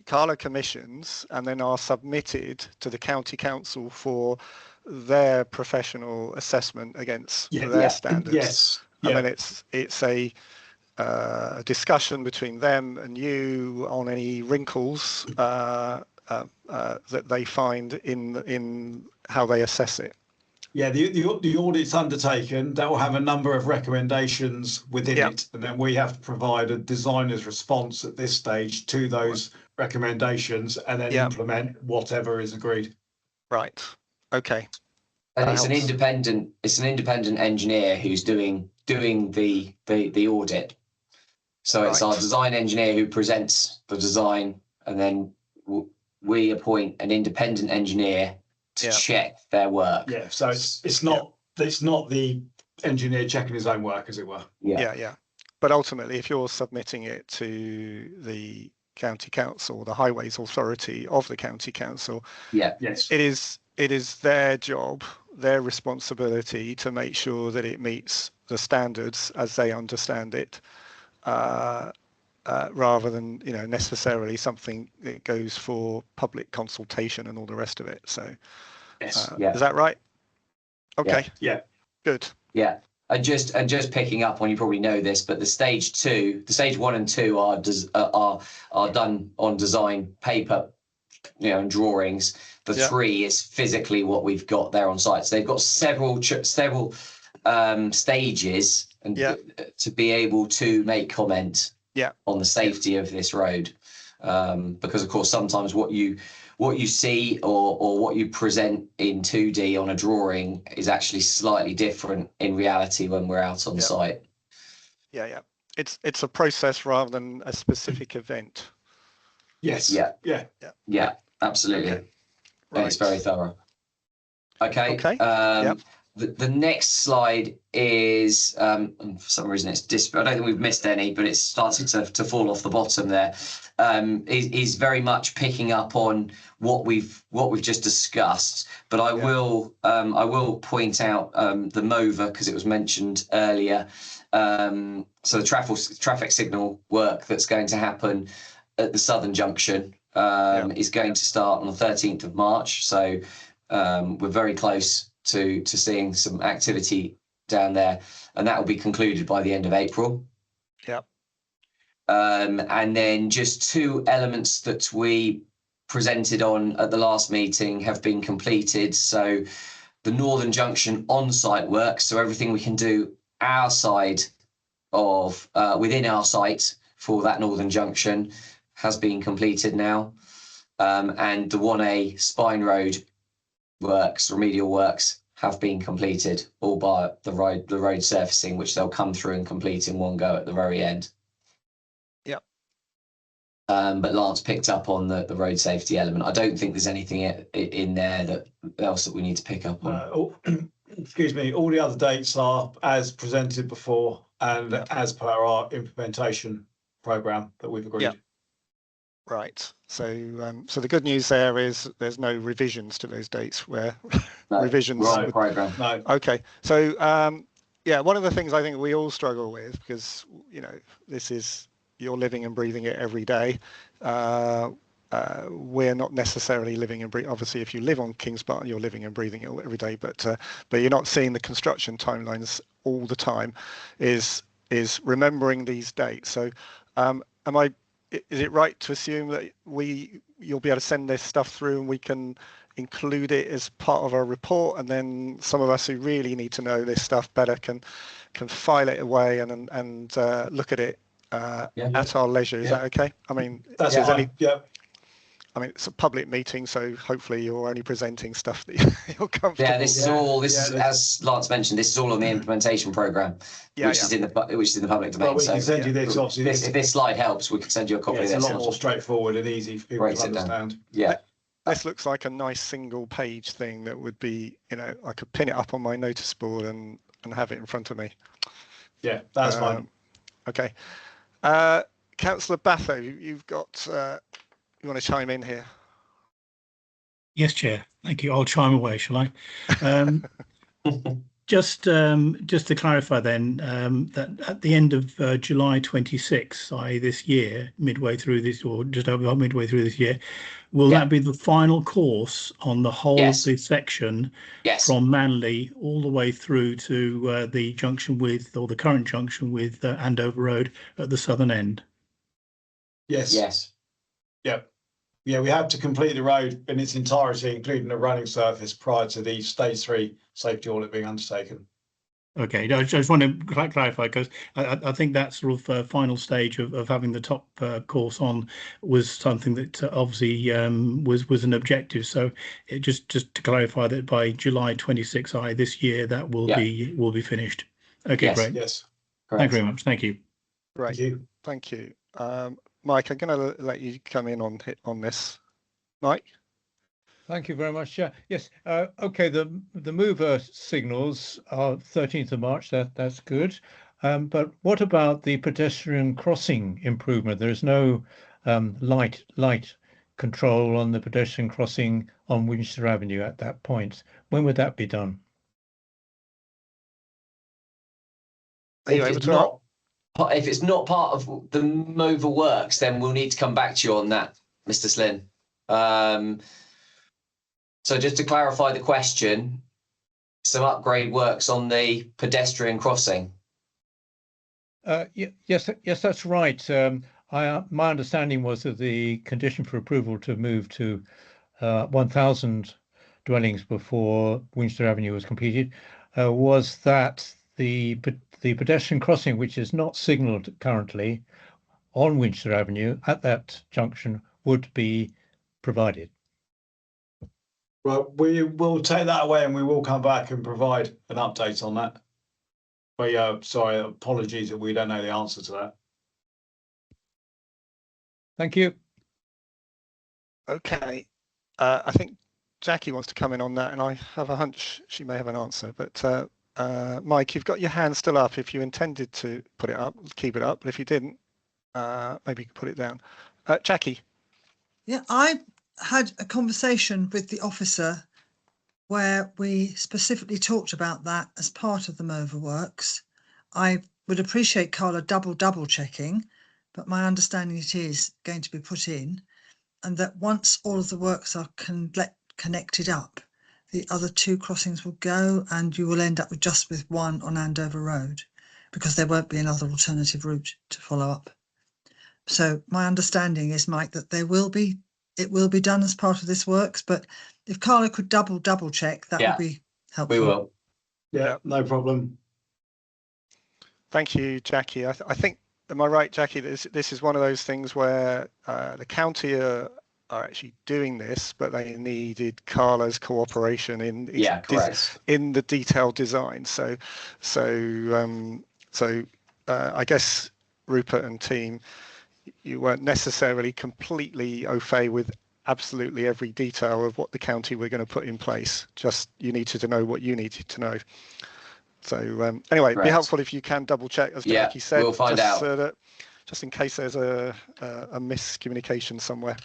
Carla commissions and then are submitted to the county council for their professional assessment against their standards? Yes. And then it's a discussion between them and you on any wrinkles that they find in how they assess it. Yeah, the audit's undertaken. That will have a number of recommendations within it, and then we have to provide a designer's response at this stage to those recommendations, and then implement whatever is agreed. Right. Okay. And it's an independent engineer who's doing the audit. So it's our design engineer who presents the design, and then we appoint an independent engineer to check their work. Yeah, so it's not the engineer checking his own work, as it were. Yeah. But ultimately, if you're submitting it to the county council, the highways authority of the county council, Yes, it is their job, their responsibility to make sure that it meets the standards as they understand it, rather than necessarily something that goes for public consultation and all the rest of it. So, yes, is that right? Okay. Yeah. Good. Yeah. And just picking up on, you probably know this, but the stage 1 and 2 are done on design paper, and drawings. The 3 is physically what we've got there on site. So they've got several stages and to be able to make comment on the safety of this road, because of course sometimes what you see or what you present in 2D on a drawing is actually slightly different in reality when we're out on site. Yeah. It's a process rather than a specific event. Yes. Yeah, absolutely. Okay. And it's very thorough. Okay. The next slide is, for some reason I don't think we've missed any, but it's started to fall off the bottom there. Is very much picking up on what we've just discussed, but I will point out the MOVA, because it was mentioned earlier. So the traffic signal work that's going to happen at the Southern Junction is going to start on the 13th of March. So we're very close to seeing some activity down there, and that will be concluded by the end of April. And then just 2 elements that we presented on at the last meeting have been completed. So the Northern Junction on-site work, so everything we can do our side of within our site for that Northern Junction has been completed now. And the 1A Spine Road works, remedial works, have been completed, all by the road surfacing, which they'll come through and complete in one go at the very end. But Lance picked up on the road safety element. I don't think there's anything in there else that we need to pick up on. Excuse me, all the other dates are as presented before and as per our implementation programme that we've agreed. Right. So the good news there is there's no revisions to those dates where revisions. Wrong programme. No. Okay. So one of the things I think we all struggle with, because this is, you're living and breathing it every day. We're not necessarily living and breathing. Obviously, if you live on Kings Barton, you're living and breathing it every day. But you're not seeing the construction timelines all the time. Is remembering these dates. So is it right to assume that you'll be able to send this stuff through and we can include it as part of our report, and then some of us who really need to know this stuff better can file it away and look at it at our leisure? Is that okay? I mean, that's fine. I mean, it's a public meeting, so hopefully you're only presenting stuff that you're comfortable. Yeah, this is, as Lance mentioned, this is all on the implementation programme, which is in the public domain. Well, we can send you this. Obviously, if this slide helps, we can send you a copy of this. It's a lot more straightforward and easy for people to understand. This looks like a nice single-page thing that would be, I could pin it up on my notice board and have it in front of me. Yeah, that's fine. Okay. Councillor Batho, you've got. You want to chime in here? Yes, Chair. Thank you. I'll chime away, shall I? Just to clarify then, that at the end of July 26, i.e. this year, midway through this, or just over midway through this year, will that be the final course on the whole of the section from Manley all the way through to the junction with, or the current junction with Andover Road at the southern end? Yes. Yeah, we have to complete the road in its entirety, including the running surface, prior to the stage 3 safety audit being undertaken. Okay, I just want to clarify, because I think that sort of final stage of having the top course on was something that obviously was an objective. So it just to clarify that by July 26 this year, that will be finished. Okay, great. Yes. Thank you very much. Thank you. Right. Thank you. Mike, I'm going to let you come in on this. Mike? Thank you very much, Chair. Yes, okay, the mover signals are 13th of March, that's good. But what about the pedestrian crossing improvement? There is no light control on the pedestrian crossing on Winchester Avenue at that point. When would that be done? If it's not part of the mover works, then we'll need to come back to you on that, Mr. Slynn. So just to clarify the question, some upgrade works on the pedestrian crossing. Yes, that's right. My understanding was that the condition for approval to move to 1,000 dwellings before Winchester Avenue was completed was that the pedestrian crossing, which is not signalled currently on Winchester Avenue at that junction, would be provided. Well, we will take that away and we will come back and provide an update on that. But yeah, sorry, apologies that we don't know the answer to that. Thank you. Okay. I think Jackie wants to come in on that, and I have a hunch she may have an answer. But Mike, you've got your hand still up. If you intended to put it up, keep it up. But if you didn't, maybe you could put it down. Jackie. Yeah, I had a conversation with the officer where we specifically talked about that as part of the MOVA works. I would appreciate Carla double checking, but my understanding it is going to be put in, and that once all of the works are connected up, the other two crossings will go and you will end up with just with one on Andover Road, because there won't be another alternative route to follow up. So my understanding is, Mike, that it will be done as part of this works, but if Carla could double check, that would be helpful. We will. Yeah, no problem. Thank you, Jackie. I think, am I right, Jackie? This is one of those things where the county are actually doing this, but they needed Carla's cooperation in the detailed design. So I guess Rupert and team, you weren't necessarily completely au fait with absolutely every detail of what the county were going to put in place. Just you needed to know what you needed to know. So anyway, it'd be helpful if you can double check, as Jackie said. We'll find out. Just in case there's a miscommunication somewhere.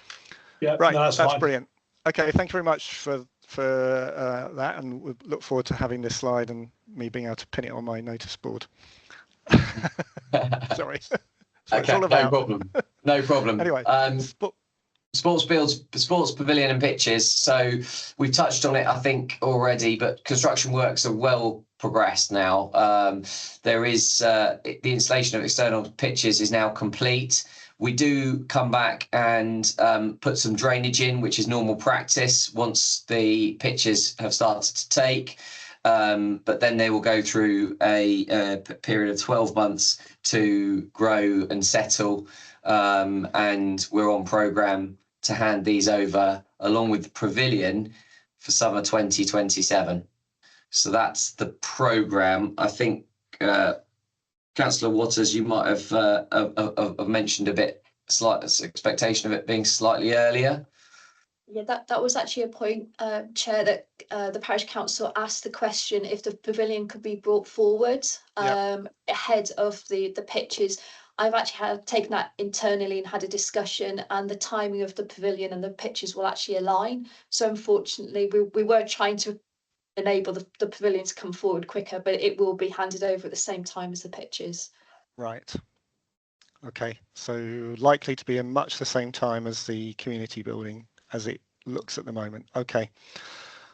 Yeah, right, no, that's brilliant. Okay, thank you very much for that, and we look forward to having this slide and me being able to pin it on my notice board. Sorry. Okay, no problem. Anyway, sports pavilion and pitches. So we've touched on it, I think, already, but construction works are well progressed now. There is the installation of external pitches is now complete. We do come back and put some drainage in, which is normal practice once the pitches have started to take. But then they will go through a period of 12 months to grow and settle. And we're on programme to hand these over along with the pavilion for summer 2027. So that's the programme. I think, Councillor Waters, you might have mentioned a bit, slight expectation of it being slightly earlier. Yeah, that was actually a point, Chair, that the Parish Council asked the question if the pavilion could be brought forward ahead of the pitches. I've actually taken that internally and had a discussion, and the timing of the pavilion and the pitches will actually align. So unfortunately, we were trying to enable the pavilion to come forward quicker, but it will be handed over at the same time as the pitches. Right. Okay, so likely to be in much the same time as the community building as it looks at the moment. Okay.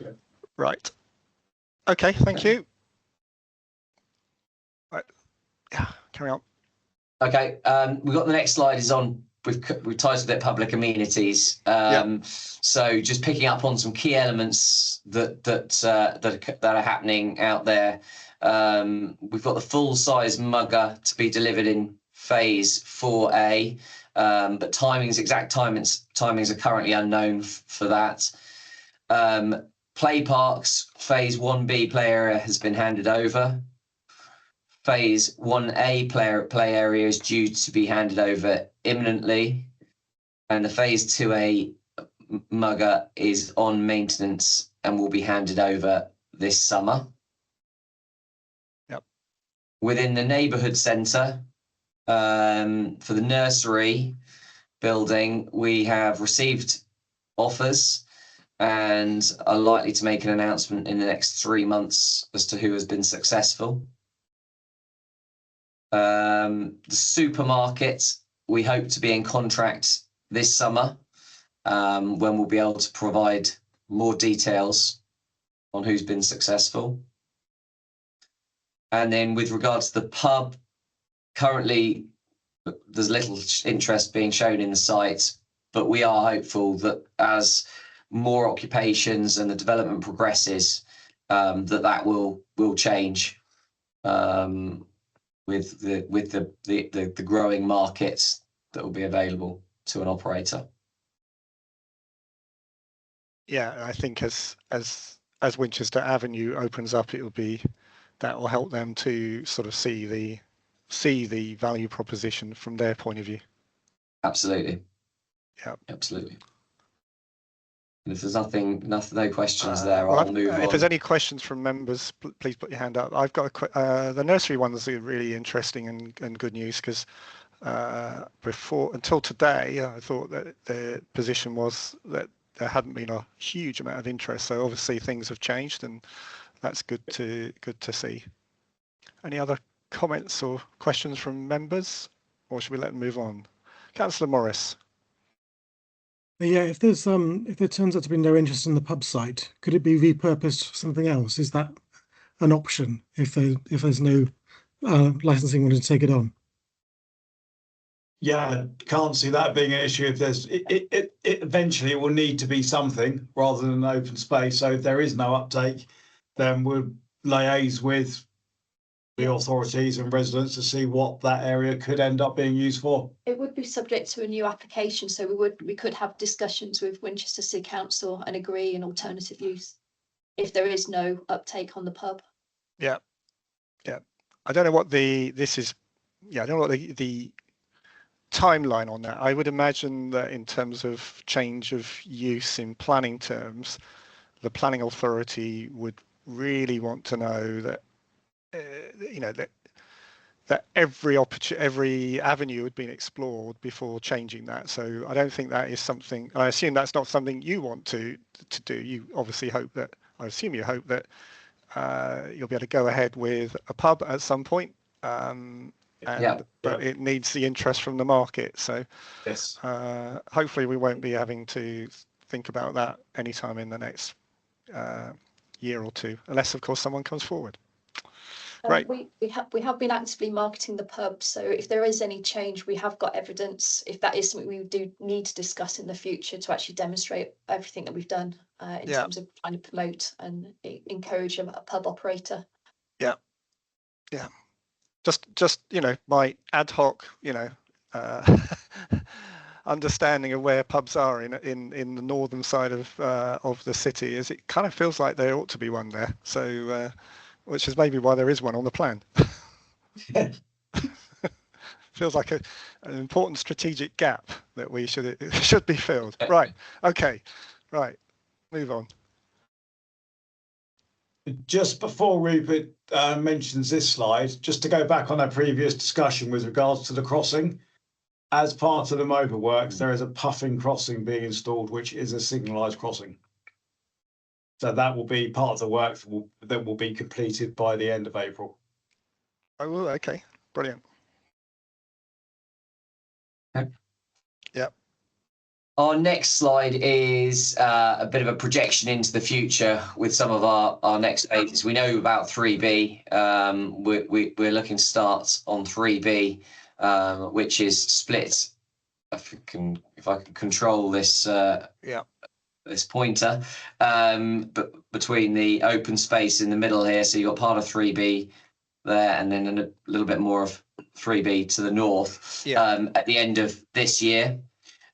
Yeah. Right. Okay, thank you. Right. Yeah, carry on. Okay, we've got the next slide is on, we've titled it public amenities. So just picking up on some key elements that are happening out there. We've got the full size mugger to be delivered in phase 4A, but exact timings are currently unknown for that. Play parks, phase 1B play area has been handed over. Phase 1A play area is due to be handed over imminently, and the phase 2A Mugger is on maintenance and will be handed over this summer. Yep. Within the neighbourhood centre, for the nursery building, we have received offers and are likely to make an announcement in the next 3 months as to who has been successful. The supermarket, we hope to be in contract this summer, when we'll be able to provide more details on who's been successful. And then with regards to the pub, currently there's little interest being shown in the site, but we are hopeful that as more occupations and the development progresses, that will change, with the growing markets that will be available to an operator. Yeah, I think as Winchester Avenue opens up, that will help them to sort of see the value proposition from their point of view. Absolutely. Yeah. Absolutely. And if there's no questions there, I'll move on. If there's any questions from members, please put your hand up. I've got the nursery ones are really interesting and good news, because until today, I thought that the position was that there hadn't been a huge amount of interest. So obviously things have changed, and that's good to see. Any other comments or questions from members, or should we let them move on? Councillor Morris. Yeah, if there turns out to be no interest in the pub site, could it be repurposed for something else? Is that an option if there's no licensing wanting to take it on? Yeah, can't see that being an issue. If there's it eventually will need to be something rather than an open space. So if there is no uptake, then we'll liaise with the authorities and residents to see what that area could end up being used for. It would be subject to a new application, so we could have discussions with Winchester City Council and agree an alternative use if there is no uptake on the pub. Yeah. I don't know what the timeline on that. I would imagine that in terms of change of use in planning terms, the planning authority would really want to know that that every avenue had been explored before changing that. So I don't think that is something. I assume that's not something you want to do. You obviously hope that. I assume you hope that you'll be able to go ahead with a pub at some point. But it needs the interest from the market. So yes, hopefully we won't be having to think about that anytime in the next year or two, unless of course someone comes forward. Right. We have been actively marketing the pub, so if there is any change, we have got evidence. If that is something we do need to discuss in the future to actually demonstrate everything that we've done in terms of trying to promote and encourage a pub operator. Yeah. Just my ad hoc understanding of where pubs are in the northern side of the city is it kind of feels like there ought to be one there. So. Which is maybe why there is one on the plan. Feels like an important strategic gap that should be filled. Right. Okay. Right. Move on. Just before Rupert mentions this slide, just to go back on our previous discussion with regards to the crossing, as part of the motorworks, works, there is a puffing crossing being installed, which is a signalised crossing. So that will be part of the work that will be completed by the end of April. Oh, okay. Brilliant. Okay. Yep. Our next slide is a bit of a projection into the future with some of our next phases. We know about 3B. We're looking to start on 3B, which is split. If I can control this. This pointer, but between the open space in the middle here, so you've got part of 3B there, and then a little bit more of 3B to the north. At the end of this year,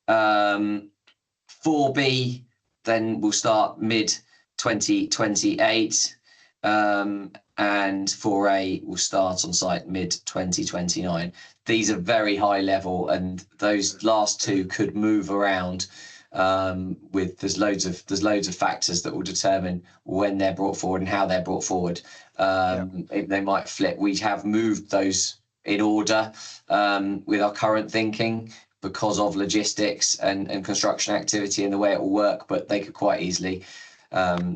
4B then will start mid 2028, and 4A will start on site mid 2029. These are very high level, and those last two could move around there's loads of factors that will determine when they're brought forward and how they're brought forward. They might flip. We have moved those in order with our current thinking because of logistics and construction activity and the way it will work, but they could quite easily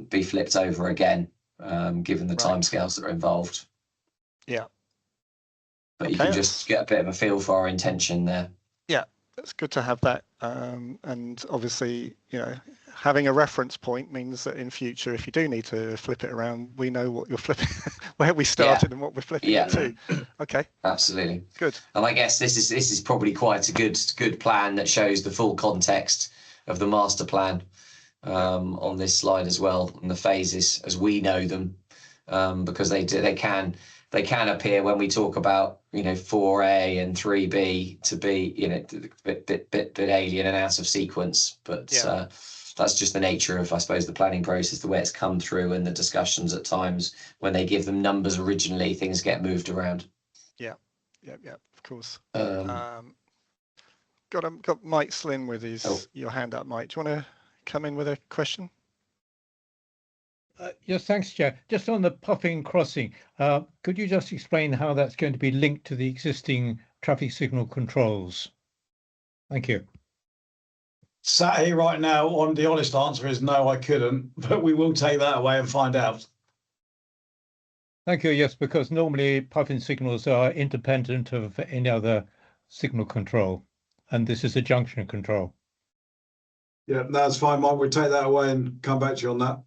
be flipped over again, given the timescales that are involved. Yeah. But you can just get a bit of a feel for our intention there. Yeah, it's good to have that. And obviously, having a reference point means that in future, if you do need to flip it around, we know what you're flipping, where we started and what we're flipping it to. Okay. Absolutely. Good. And I guess this is probably quite a good plan that shows the full context of the master plan on this slide as well, and the phases as we know them, because they can appear when we talk about 4A and 3B to be a bit alien and out of sequence, but that's just the nature of, I suppose, the planning process, the way it's come through, and the discussions at times when they give them numbers originally, things get moved around. Yeah, of course. Got Mike Slynn with your hand up, Mike. Do you want to come in with a question? Yes, thanks, Chair. Just on the Puffing crossing, could you just explain how that's going to be linked to the existing traffic signal controls? Thank you. Sat here right now, the honest answer is no, I couldn't, but we will take that away and find out. Thank you. Yes, because normally puffing signals are independent of any other signal control, and this is a junction control. Yeah, that's fine, Mike. We'll take that away and come back to you on that.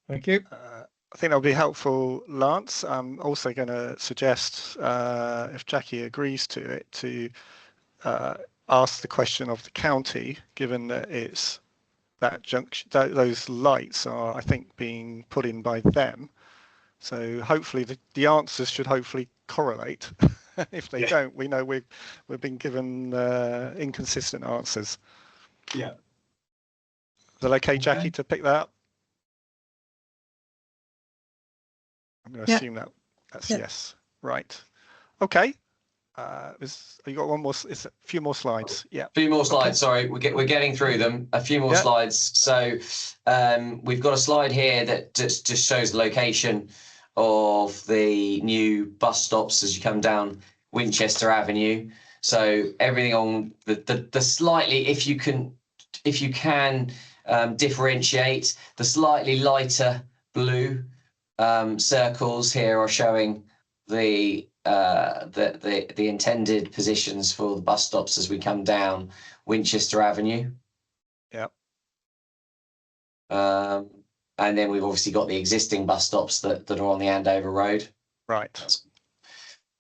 Thank you. I think that'll be helpful, Lance. I'm also going to suggest, if Jackie agrees to it, to ask the question of the county, given that it's that junction, those lights are, I think, being put in by them. So hopefully the answers should hopefully correlate. If they don't, we know we've been given inconsistent answers. Yeah. Is that okay, Jackie, to pick that up? I'm going to assume that's yes. Right. Okay. You got one more? It's a few more slides. Yeah. A few more slides. Sorry, we're getting through them. A few more slides. So we've got a slide here that just shows the location of the new bus stops as you come down Winchester Avenue. So everything on the slightly, if you can differentiate, the slightly lighter blue circles here are showing the intended positions for the bus stops as we come down Winchester Avenue. Yeah. And then we've obviously got the existing bus stops that are on the Andover Road. Right.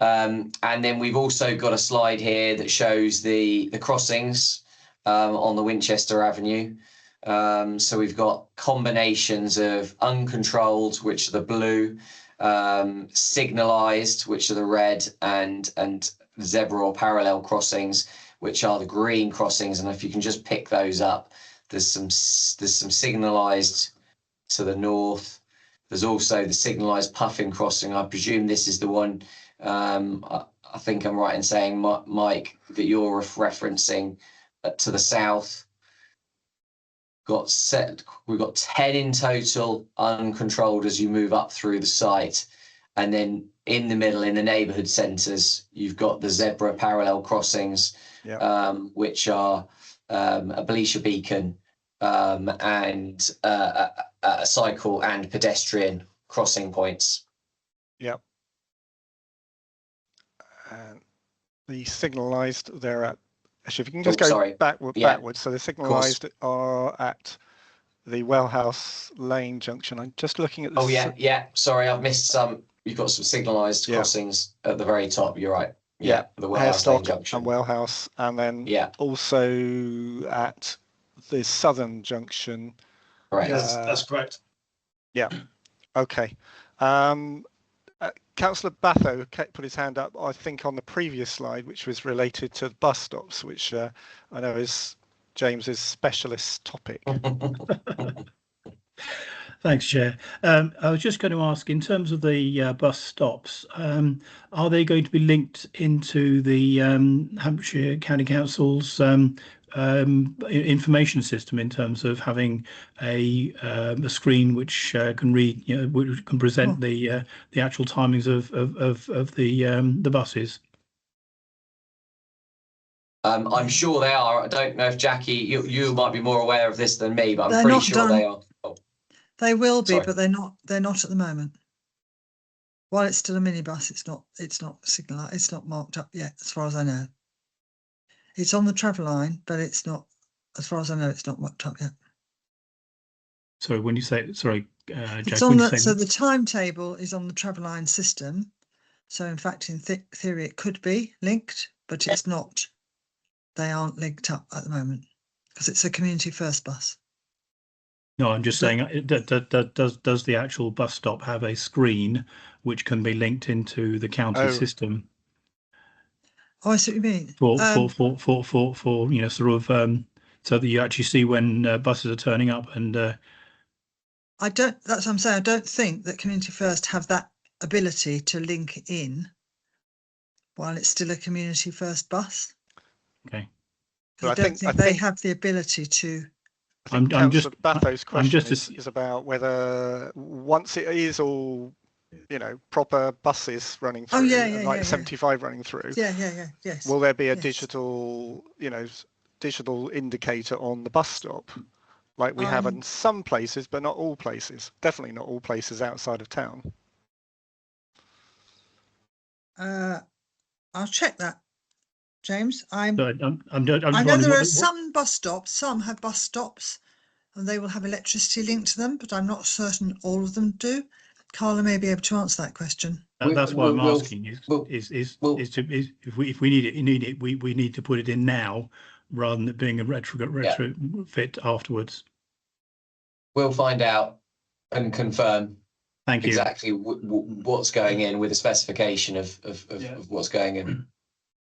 And then we've also got a slide here that shows the crossings on the Winchester Avenue. So we've got combinations of uncontrolled, which are the blue, signalized, which are the red, and zebra or parallel crossings, which are the green crossings. And if you can just pick those up, there's some signalized to the north. There's also the signalized Puffing crossing. I presume this is the one. I think I'm right in saying, Mike, that you're referencing to the south. We've got 10 in total uncontrolled as you move up through the site, and then in the middle, in the neighborhood centers, you've got the zebra parallel crossings, which are a Belisha beacon and a cycle and pedestrian crossing points. Yep. And the signalized, they're at. Actually, if you can just go backwards. So the signalized are at the Wellhouse Lane junction. I'm just looking at this. Oh, yeah. Sorry, I've missed some. You've got some signalized crossings at the very top. You're right. Yeah, the Wellhouse Lane junction. And Wellhouse. And then also at the Southern junction. Right. That's correct. Yeah. Okay. Councillor Batho put his hand up, I think, on the previous slide, which was related to bus stops, which I know is James's specialist topic. Thanks, Chair. I was just going to ask, in terms of the bus stops, are they going to be linked into the Hampshire County Council's information system in terms of having a screen which can read, which can present the actual timings of the buses? I'm sure they are. I don't know if Jackie, you might be more aware of this than me, but I'm They're pretty not sure done. they are. Oh, They will be, sorry. but they're not at the moment. While it's still a minibus, it's not marked up yet, as far as I know. It's on the travel line, but it's not, as far as I know, it's not marked up yet. So when you say, sorry, Jack, It's on so the timetable is on the travel line system. So in fact, in theory, it could be linked, but it's not. They aren't linked up at the moment because it's a community first bus. No, I'm just saying, does the actual bus stop have a screen which can be linked into the county system? Oh, I see what you mean. For sort of so that you actually see when buses are turning up and. I don't. That's what I'm saying. I don't think that Community First have that ability to link in while it's still a Community First bus. Okay. I don't think they have the ability to. I think Councillor Batho's question is about whether once it is all, proper buses running through, 75 running through. Yes. Will there be a digital, digital indicator on the bus stop, like we have in some places, but not all places? Definitely not all places outside of town. I'll check that, James. I know there are some bus stops. Some have bus stops, and they will have electricity linked to them, but I'm not certain all of them do. Carla may be able to answer that question. That's why I'm asking you. If we need it, we need to put it in now rather than it being a retrofit afterwards. We'll find out and confirm. Thank you. Exactly what's going in with a specification of what's going in.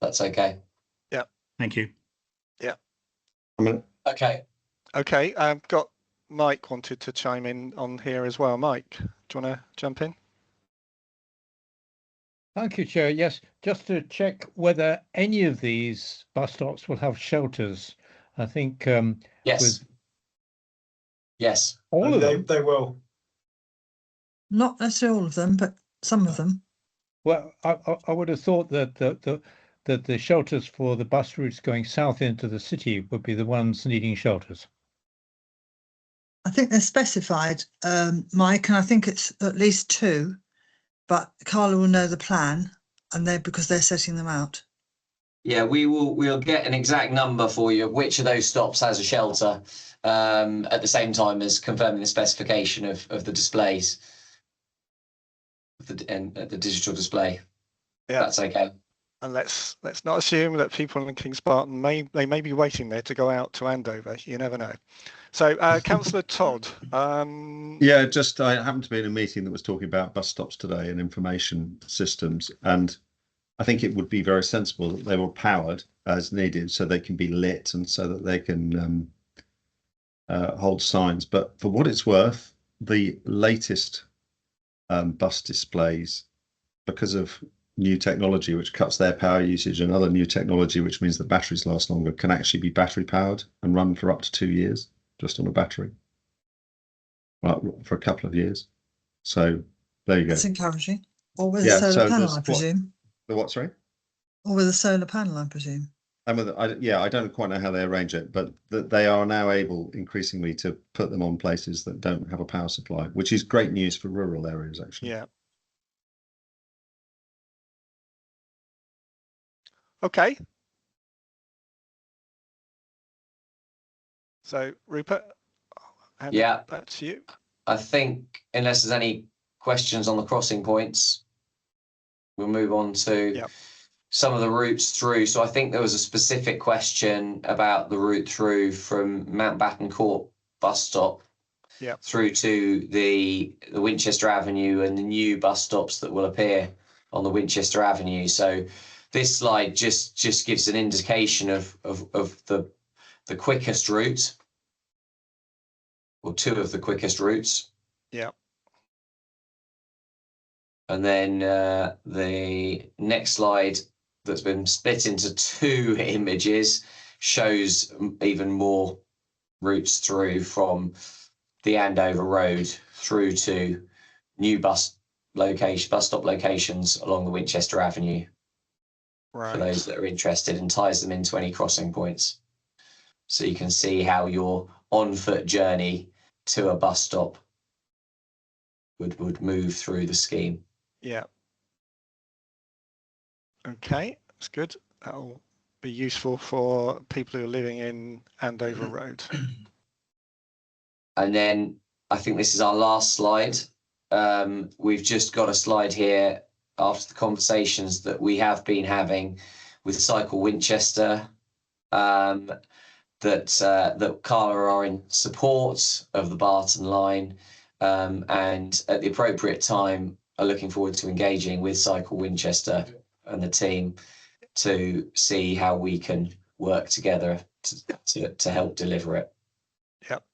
That's okay. Yeah. Thank you. Yeah. Okay. Okay. I've got Mike wanted to chime in on here as well. Mike, do you want to jump in? Thank you, Chair. Yes, just to check whether any of these bus stops will have shelters. I think yes. Yes. All of them. They will. Not necessarily all of them, but some of them. Well, I would have thought that the shelters for the bus routes going south into the city would be the ones needing shelters. I think they're specified, Mike, and I think it's at least 2, but Carla will know the plan, and because they're setting them out. Yeah, we'll get an exact number for you of which of those stops has a shelter, at the same time as confirming the specification of the displays, the digital display. Yeah, that's okay. And let's not assume that people in Kings Barton may be waiting there to go out to Andover. You never know. So, Councillor Todd. Yeah, just I happened to be in a meeting that was talking about bus stops today and information systems, and I think it would be very sensible that they were powered as needed, so they can be lit and so that they can hold signs. But for what it's worth, the latest bus displays, because of new technology which cuts their power usage and other new technology which means the batteries last longer, can actually be battery powered and run for up to 2 years just on a battery, well, for a couple of years. So there you go. That's encouraging. Or with a solar panel, I presume. The what, sorry? Or with a solar panel, I presume. I don't quite know how they arrange it, but they are now able increasingly to put them on places that don't have a power supply, which is great news for rural areas, actually. Yeah. Okay. So, Rupert, back to you. I think unless there's any questions on the crossing points, we'll move on to some of the routes through. So I think there was a specific question about the route through from Mountbatten Court bus stop through to the Winchester Avenue and the new bus stops that will appear on the Winchester Avenue. So this slide just gives an indication of the quickest route, or 2 of the quickest routes Yeah. And then the next slide that's been split into 2 images shows even more routes through from the Andover Road through to new bus stop locations along the Winchester Avenue. Right. For those that are interested, and ties them into any crossing points. So you can see how your on-foot journey to a bus stop would move through the scheme. Yeah. Okay, that's good. That'll be useful for people who are living in Andover Road. And then I think this is our last slide. We've just got a slide here after the conversations that we have been having with Cycle Winchester, that Carla are in support of the Barton line, and at the appropriate time are looking forward to engaging with Cycle Winchester and the team to see how we can work together to help deliver it. Yep.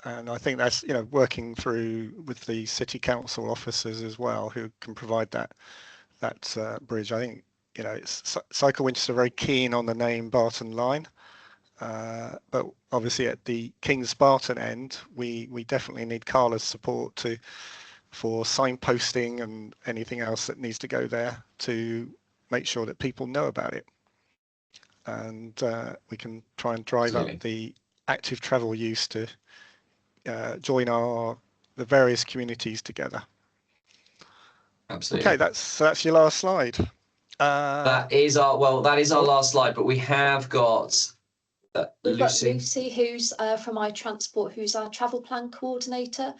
And I think that's, working through with the city council officers as well, who can provide that bridge. I think, it's Cycle Winchester are very keen on the name Barton Line, but obviously at the Kings Barton end, we definitely need Carla's support for signposting and anything else that needs to go there to make sure that people know about it, and we can try and drive up the active travel use to join the various communities together. Absolutely. Okay, that's your last slide. That is our last slide, but we have got We've got Lucy. Lucy, who's from iTransport, who's our travel plan coordinator.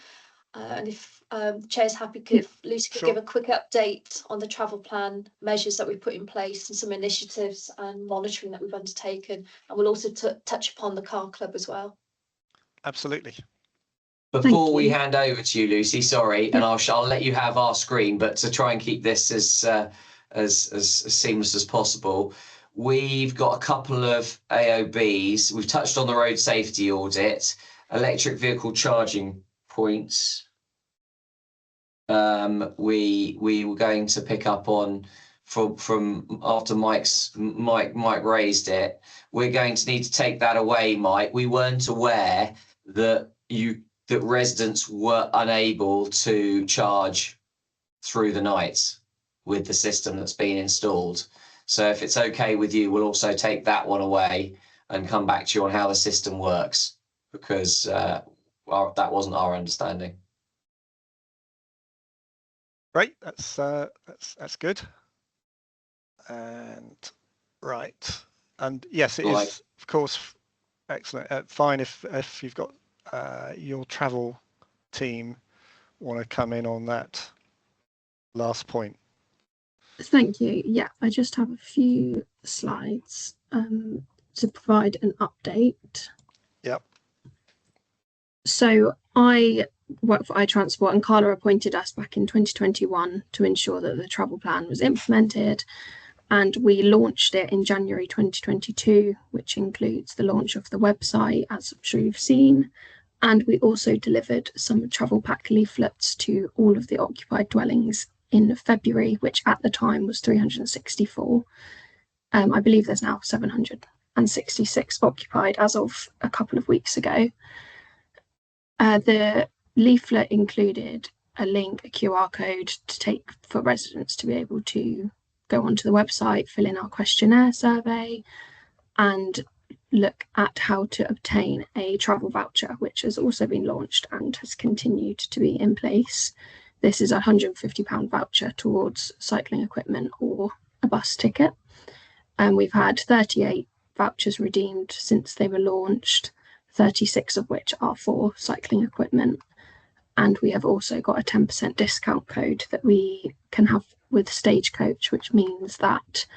And if the chair's happy, Lucy could give a quick update on the travel plan measures that we've put in place and some initiatives and monitoring that we've undertaken. And we'll also touch upon the car club as well. Absolutely. Before we hand over to you, Lucy, sorry, and I'll let you have our screen, but to try and keep this as seamless as possible, we've got a couple of AOBs. We've touched on the road safety audit, electric vehicle charging points. We were going to pick up on from after Mike raised it. We're going to need to take that away, Mike. We weren't aware that residents were unable to charge through the night with the system that's been installed. So if it's okay with you, we'll also take that one away and come back to you on how the system works, because that wasn't our understanding. Great, that's good. And right, and yes, it is of course excellent. Fine if you've got your travel team want to come in on that last point. Thank you. Yeah, I just have a few slides to provide an update. Yep. So I work for iTransport, and Carla appointed us back in 2021 to ensure that the travel plan was implemented, and we launched it in January 2022, which includes the launch of the website, as I'm sure you've seen. And we also delivered some travel pack leaflets to all of the occupied dwellings in February, which at the time was 364. I believe there's now 766 occupied as of a couple of weeks ago. The leaflet included a link, a QR code to take for residents to be able to go onto the website, fill in our questionnaire survey, and look at how to obtain a travel voucher, which has also been launched and has continued to be in place. This is a £150 voucher towards cycling equipment or a bus ticket. And we've had 38 vouchers redeemed since they were launched, 36 of which are for cycling equipment. And we have also got a 10% discount code that we can have with Stagecoach, which means that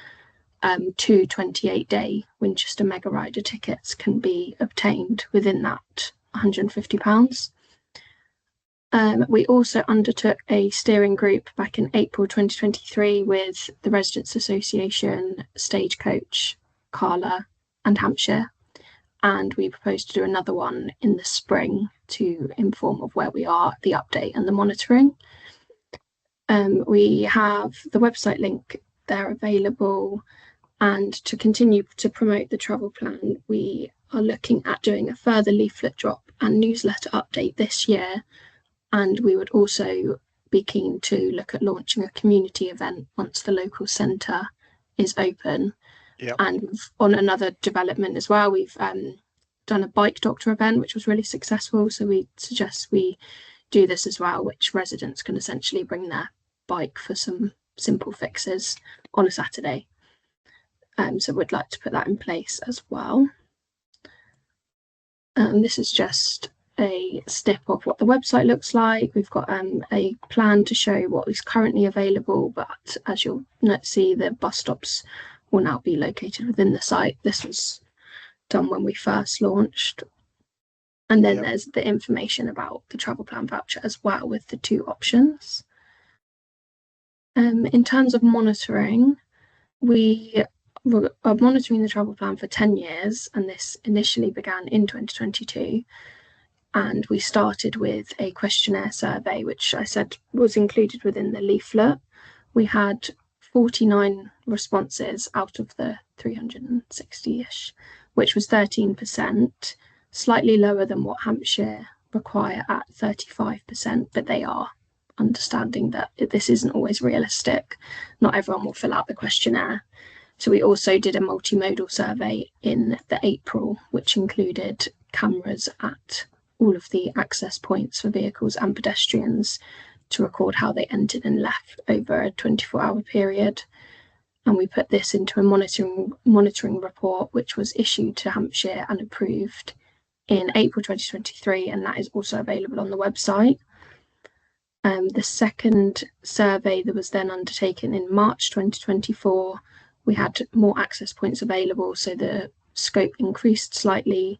2 28-day Winchester Mega Rider tickets can be obtained within that £150. We also undertook a steering group back in April 2023 with the Residents Association, Stagecoach, Carla and Hampshire, and we propose to do another one in the spring to inform of where we are, the update and the monitoring. We have the website link there available, and to continue to promote the travel plan, we are looking at doing a further leaflet drop and newsletter update this year, and we would also be keen to look at launching a community event once the local centre is open. Yep. And on another development as well, we've done a bike doctor event, which was really successful, so we suggest we do this as well, which residents can essentially bring their bike for some simple fixes on a Saturday. So we'd like to put that in place as well. This is just a snip of what the website looks like. We've got a plan to show what is currently available, but as you'll see, the bus stops will now be located within the site. This was done when we first launched. And then there's the information about the travel plan voucher as well, with the 2 options. In terms of monitoring, we are monitoring the travel plan for 10 years, and this initially began in 2022. And we started with a questionnaire survey, which I said was included within the leaflet. We had 49 responses out of the 360-ish, which was 13%, slightly lower than what Hampshire require at 35%, but they are understanding that this isn't always realistic. Not everyone will fill out the questionnaire. So we also did a multimodal survey in the April, which included cameras at all of the access points for vehicles and pedestrians to record how they entered and left over a 24-hour period. And we put this into a monitoring report, which was issued to Hampshire and approved in April 2023, and that is also available on the website. The second survey that was then undertaken in March 2024, we had more access points available, so the scope increased slightly,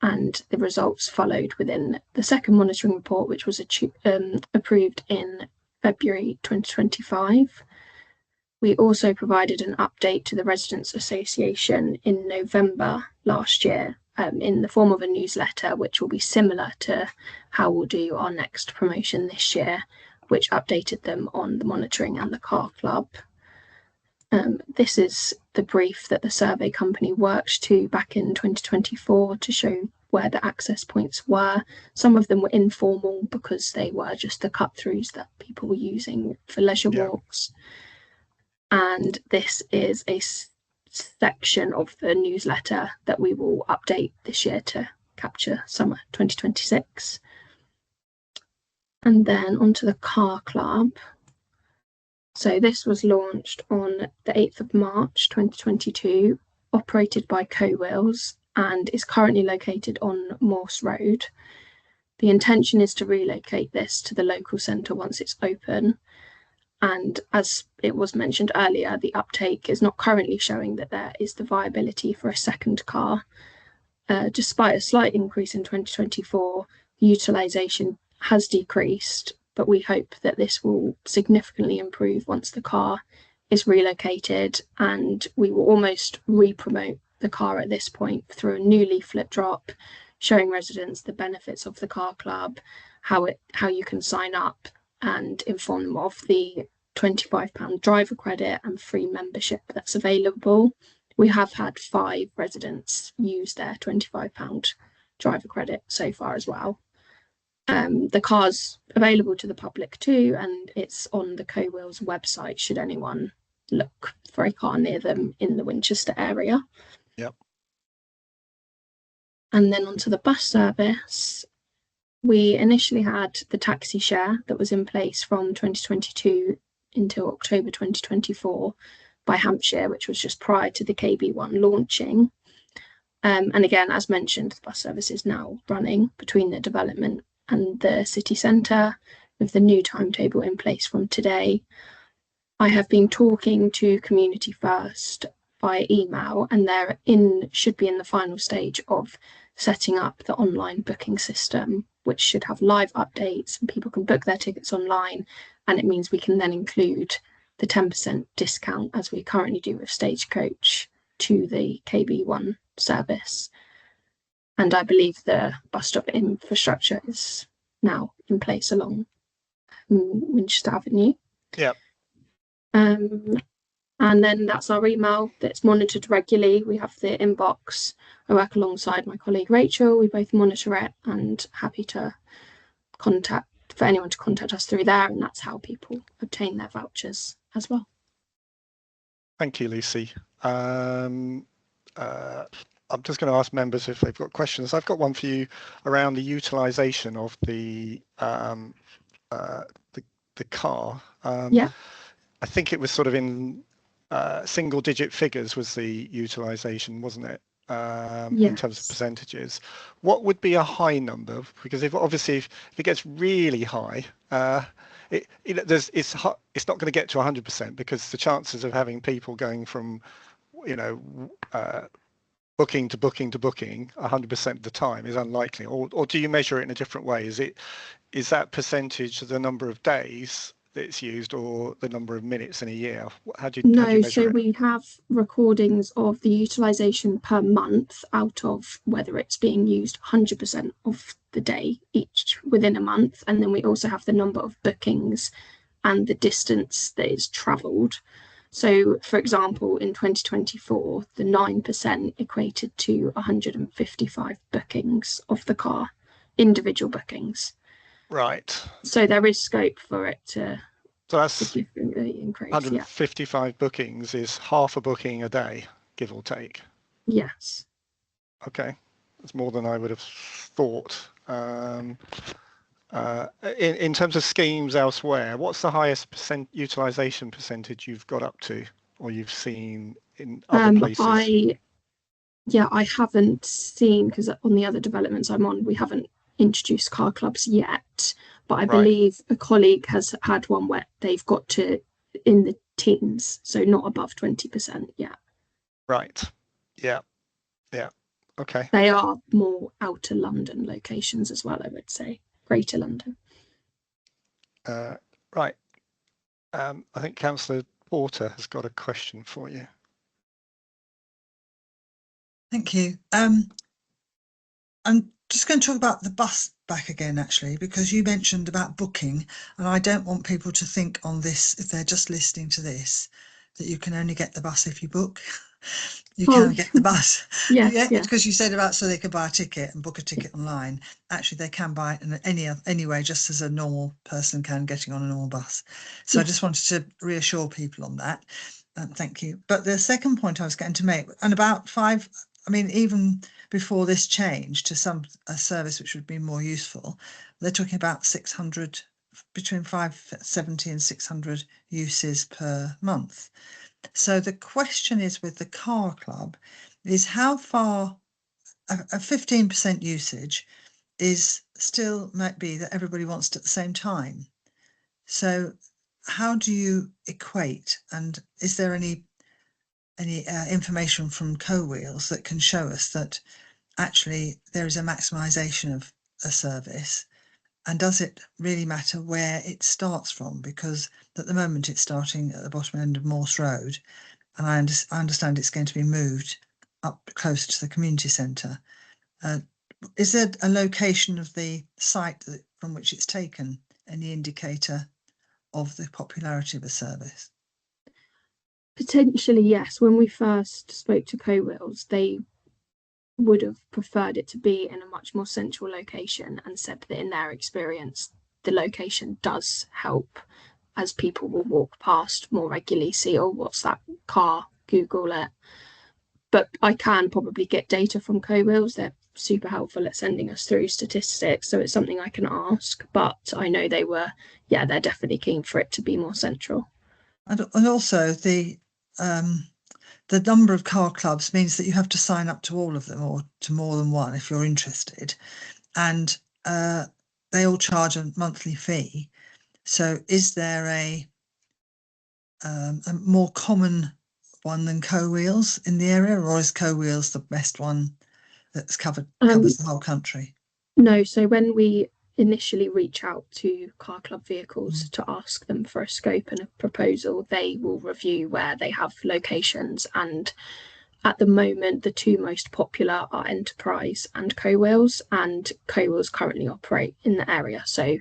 and the results followed within the second monitoring report, which was approved in February 2025. We also provided an update to the Residents Association in November last year, in the form of a newsletter, which will be similar to how we'll do our next promotion this year, which updated them on the monitoring and the car club. This is the brief that the survey company worked to back in 2024 to show where the access points were. Some of them were informal because they were just the cut-throughs that people were using for leisure walks. And this is a section of the newsletter that we will update this year to capture summer 2026. And then onto the car club. So this was launched on the 8th of March 2022, operated by Co-Wheels, and is currently located on Morse Road. The intention is to relocate this to the local centre once it's open. And as it was mentioned earlier, the uptake is not currently showing that there is the viability for a second car. Despite a slight increase in 2024, utilisation has decreased, but we hope that this will significantly improve once the car is relocated, and we will almost re-promote the car at this point through a new leaflet drop, showing residents the benefits of the car club, how you can sign up, and inform them of the £25 driver credit and free membership that's available. We have had 5 residents use their £25 driver credit so far as well. The car's available to the public too, and it's on the Co-Wheels website should anyone look for a car near them in the Winchester area. Yep. And then onto the bus service. We initially had the taxi share that was in place from 2022 until October 2024 by Hampshire, which was just prior to the KB1 launching. And again, as mentioned, the bus service is now running between the development and the city centre with the new timetable in place from today. I have been talking to Community First via email, and they're should be in the final stage of setting up the online booking system, which should have live updates and people can book their tickets online, and it means we can then include the 10% discount as we currently do with Stagecoach to the KB1 service. And I believe the bus stop infrastructure is now in place along Winchester Avenue. Yeah. And then that's our email that's monitored regularly. We have the inbox. I work alongside my colleague Rachel. We both monitor it, and happy to for anyone to contact us through there. And that's how people obtain their vouchers as well. Thank you, Lucy. I'm just going to ask members if they've got questions. I've got one for you around the utilisation of the car. Yeah. I think it was sort of in single-digit figures was the utilisation, wasn't it? Yes. In terms of percentages. What would be a high number? Because if it gets really high, it's not going to get to 100% because the chances of having people going from booking to booking to booking 100% of the time is unlikely. Or do you measure it in a different way? Is that percentage the number of days that it's used or the number of minutes in a year? How do you measure so it? We have recordings of the utilisation per month out of whether it's being used 100% of the day each within a month, and then we also have the number of bookings and the distance that is travelled. So, for example, in 2024, the 9% equated to 155 bookings of the car, individual bookings. Right. So there is scope for it to significantly increase. 155 bookings is half a booking a day, give or take. Yes. Okay, that's more than I would have thought. In terms of schemes elsewhere, what's the highest utilisation percentage you've got up to, or you've seen in other places? I haven't seen, because on the other developments I'm on, we haven't introduced car clubs yet, but I believe a colleague has had one where they've got to in the teens, so not above 20% yet. Right. Yeah. Okay. They are more outer London locations as well, I would say. Greater London. Right. I think Councillor Porter has got a question for you. Thank you. I'm just going to talk about the bus back again, actually, because you mentioned about booking, and I don't want people to think on this, if they're just listening to this, that you can only get the bus if you book. You can get the bus. Yes. Because you said about so they could buy a ticket and book a ticket online. Actually, they can buy it in any way, just as a normal person can getting on a normal bus. So I just wanted to reassure people on that. Thank you. But the second point I was going to make, and about even before this change to a service which would be more useful, they're talking about 600, between 570 and 600 uses per month. So the question is with the car club is how far a 15% usage is still might be that everybody wants it at the same time. So how do you equate, and is there any information from Co-Wheels that can show us that actually there is a maximisation of a service, and does it really matter where it starts from? Because at the moment it's starting at the bottom end of Morse Road, and I understand it's going to be moved up closer to the community centre. Is there a location of the site from which it's taken any indicator of the popularity of a service? Potentially, yes. When we first spoke to Co-Wheels, they would have preferred it to be in a much more central location and said that in their experience, the location does help, as people will walk past more regularly, see, oh, what's that car, Google it. But I can probably get data from Co-Wheels. They're super helpful at sending us through statistics, so it's something I can ask. But I know they're definitely keen for it to be more central. And also the number of car clubs means that you have to sign up to all of them or to more than one if you're interested, and they all charge a monthly fee. So is there a more common one than Co-Wheels in the area, or is Co-Wheels the best one that's covers the whole country? No, so when we initially reach out to car club vehicles to ask them for a scope and a proposal, they will review where they have locations and at the moment, the two most popular are Enterprise and Co-Wheels, and Co-Wheels currently operate in the area. So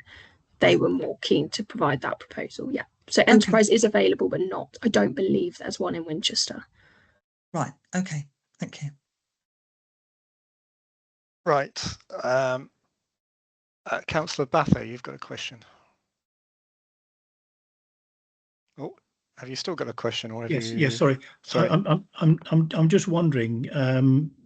they were more keen to provide that proposal. Yeah. So Enterprise is available, but not, I don't believe there's one in Winchester. Right. Okay. Thank you. Right. Councillor Batho, you've got a question. Oh, have you still got a question, or have Yes, you? yes. Sorry. I'm just wondering.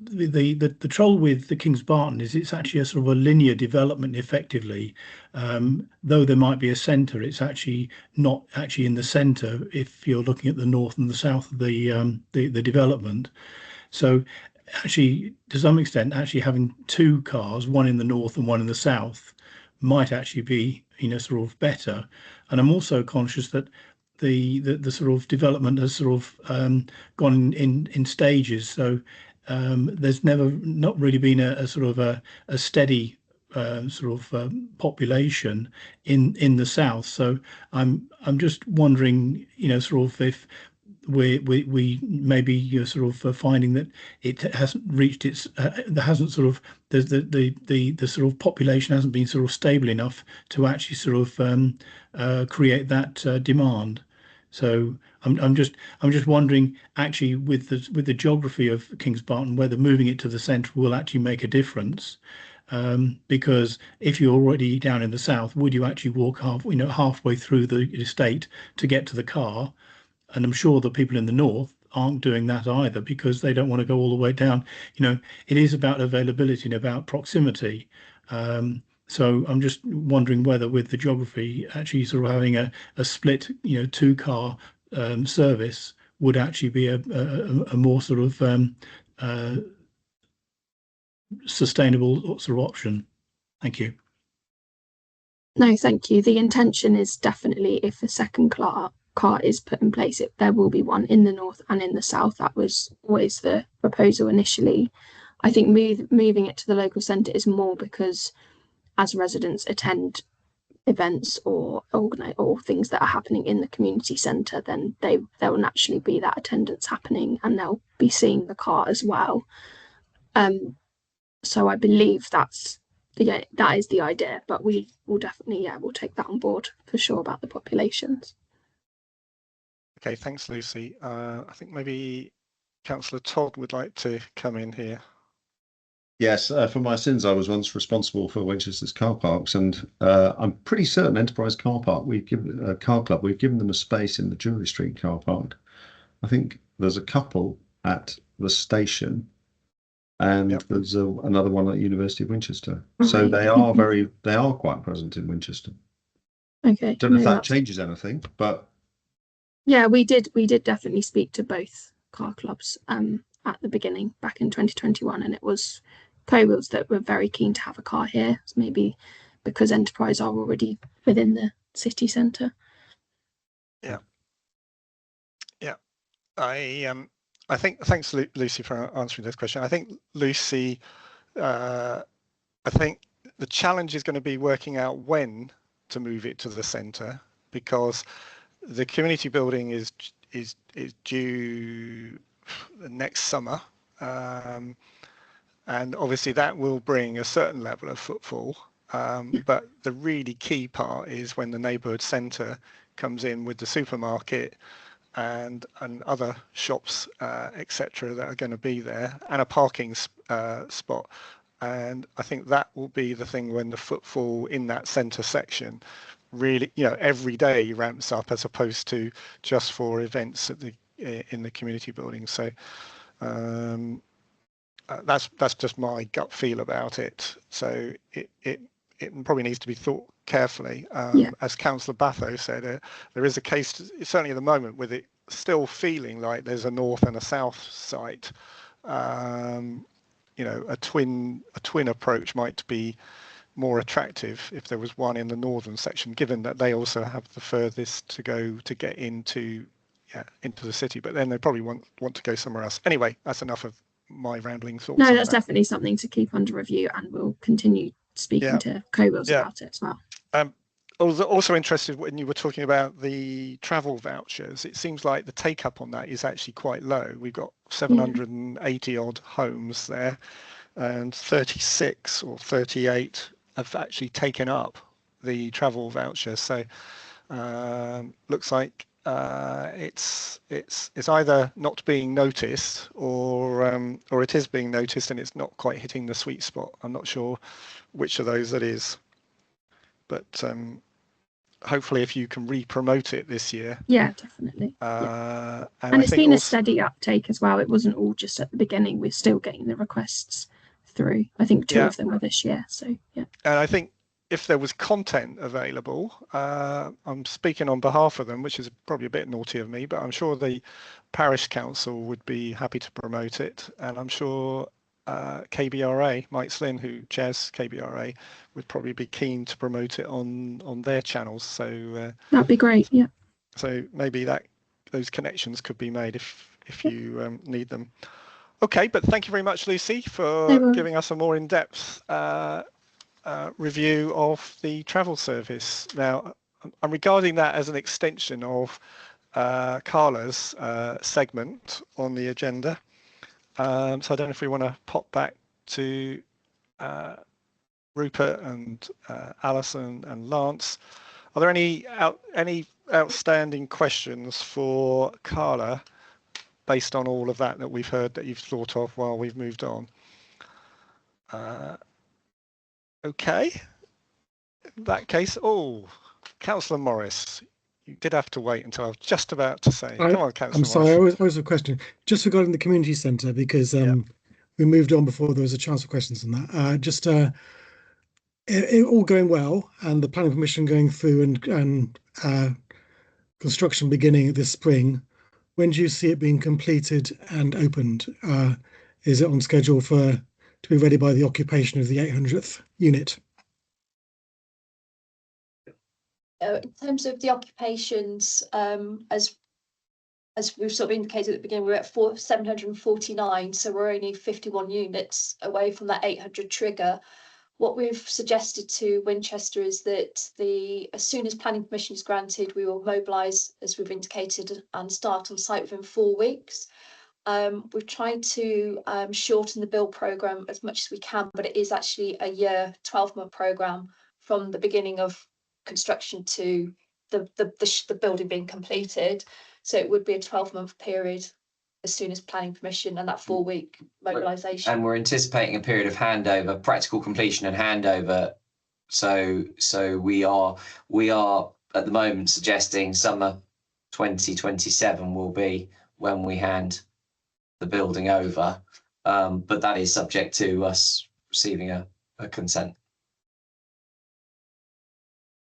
The trouble with the King's Barton is it's actually a sort of a linear development, effectively. Though there might be a centre, it's actually not actually in the centre if you're looking at the north and the south of the development. So actually, to some extent, actually having two cars, one in the north and one in the south, might actually be, sort of better. And I'm also conscious that the sort of development has sort of gone in stages. So there's not really been a sort of a steady population in the south. So I'm just wondering, sort of if we maybe you're sort of finding that it hasn't reached its there hasn't sort of the sort of population hasn't been sort of stable enough to actually sort of create that demand. So I'm just wondering, actually, with the geography of Kings Barton, whether moving it to the centre will actually make a difference. Because if you're already down in the south, would you actually walk halfway through the estate to get to the car? And I'm sure the people in the north aren't doing that either, because they don't want to go all the way down. It is about availability and about proximity. So I'm just wondering whether, with the geography, actually sort of having a split, two car service would actually be a more sort of sustainable sort of option. Thank you. No, thank you. The intention is definitely, if a second car is put in place, there will be one in the north and in the south. That was always the proposal initially. I think moving it to the local centre is more because, as residents attend events or organise or things that are happening in the community centre, then there will naturally be that attendance happening, and they'll be seeing the car as well. So I believe that is the idea, but we will definitely we'll take that on board for sure about the populations. Okay, thanks, Lucy. I think maybe Councillor Todd would like to come in here. Yes, for my sins, I was once responsible for Winchester's car parks, and I'm pretty certain Enterprise Car Park, Car Club, we've given them a space in the Drury Street car park. I think there's a couple at the station, and there's another one at University of Winchester. So they are quite present in Winchester. Okay. Don't know if that changes anything, but yeah, we did definitely speak to both car clubs at the beginning back in 2021, and it was Co-Wheels that were very keen to have a car here, maybe because Enterprise are already within the city centre. Yeah. I think, thanks, Lucy, for answering this question. I think, Lucy, I think the challenge is going to be working out when to move it to the centre, because the community building is due next summer, and obviously that will bring a certain level of footfall. But the really key part is when the neighbourhood centre comes in with the supermarket and other shops, etc., that are going to be there, and a parking spot. And I think that will be the thing when the footfall in that centre section really, every day ramps up, as opposed to just for events at in the community building. So that's just my gut feel about it. So it probably needs to be thought carefully. As Councillor Batho said, there is a case, certainly at the moment, with it still feeling like there's a north and a south site. A twin approach might be more attractive if there was one in the northern section, given that they also have the furthest to go to get into the city. But then they probably want to go somewhere else. Anyway, that's enough of my rambling thoughts. No, that's definitely something to keep under review, and we'll continue speaking to Co-Wheels about it as well. was also interested when you were talking about the travel vouchers. It seems like the take up on that is actually quite low. We've got 780 odd homes there, and 36 or 38 have actually taken up the travel voucher. So looks like it's either not being noticed or it is being noticed and it's not quite hitting the sweet spot. I'm not sure which of those it is, but hopefully if you can re-promote it this year. Yeah, definitely. And it's been a steady uptake as well. It wasn't all just at the beginning. We're still getting the requests through. I think two of them were this year. So yeah. And I think if there was content available, I'm speaking on behalf of them, which is probably a bit naughty of me, but I'm sure the parish council would be happy to promote it, and I'm sure KBRA, Mike Slynn, who chairs KBRA, would probably be keen to promote it on their channels. So that'd be great. Yeah. So maybe those connections could be made if you need them. Okay, but thank you very much, Lucy, for giving us a more in-depth review of the travel service. Now, I'm regarding that as an extension of Carla's segment on the agenda. So I don't know if we want to pop back to Rupert and Alison and Lance. Are there any outstanding questions for Carla based on all of that we've heard that you've thought of while we've moved on? Okay. In that case, Councillor Morris, you did have to wait until I was just about to say. Come on, Councillor Morris. I'm sorry, I always have a question. Just regarding the community centre, because we moved on before there was a chance for questions on that. It all going well, and the planning permission going through and construction beginning this spring. When do you see it being completed and opened? Is it on schedule to be ready by the occupation of the 800th unit? In terms of the occupations, as we've sort of indicated at the beginning, we're at 749, so we're only 51 units away from that 800 trigger. What we've suggested to Winchester is that as soon as planning permission is granted, we will mobilise, as we've indicated, and start on site within 4 weeks. We've tried to shorten the build programme as much as we can, but it is actually a year, 12-month programme from the beginning of construction to the building being completed. So it would be a 12-month period as soon as planning permission and that 4-week mobilisation. And we're anticipating a period of handover, practical completion and handover. So we are at the moment suggesting summer 2027 will be when we hand the building over. But that is subject to us receiving a consent.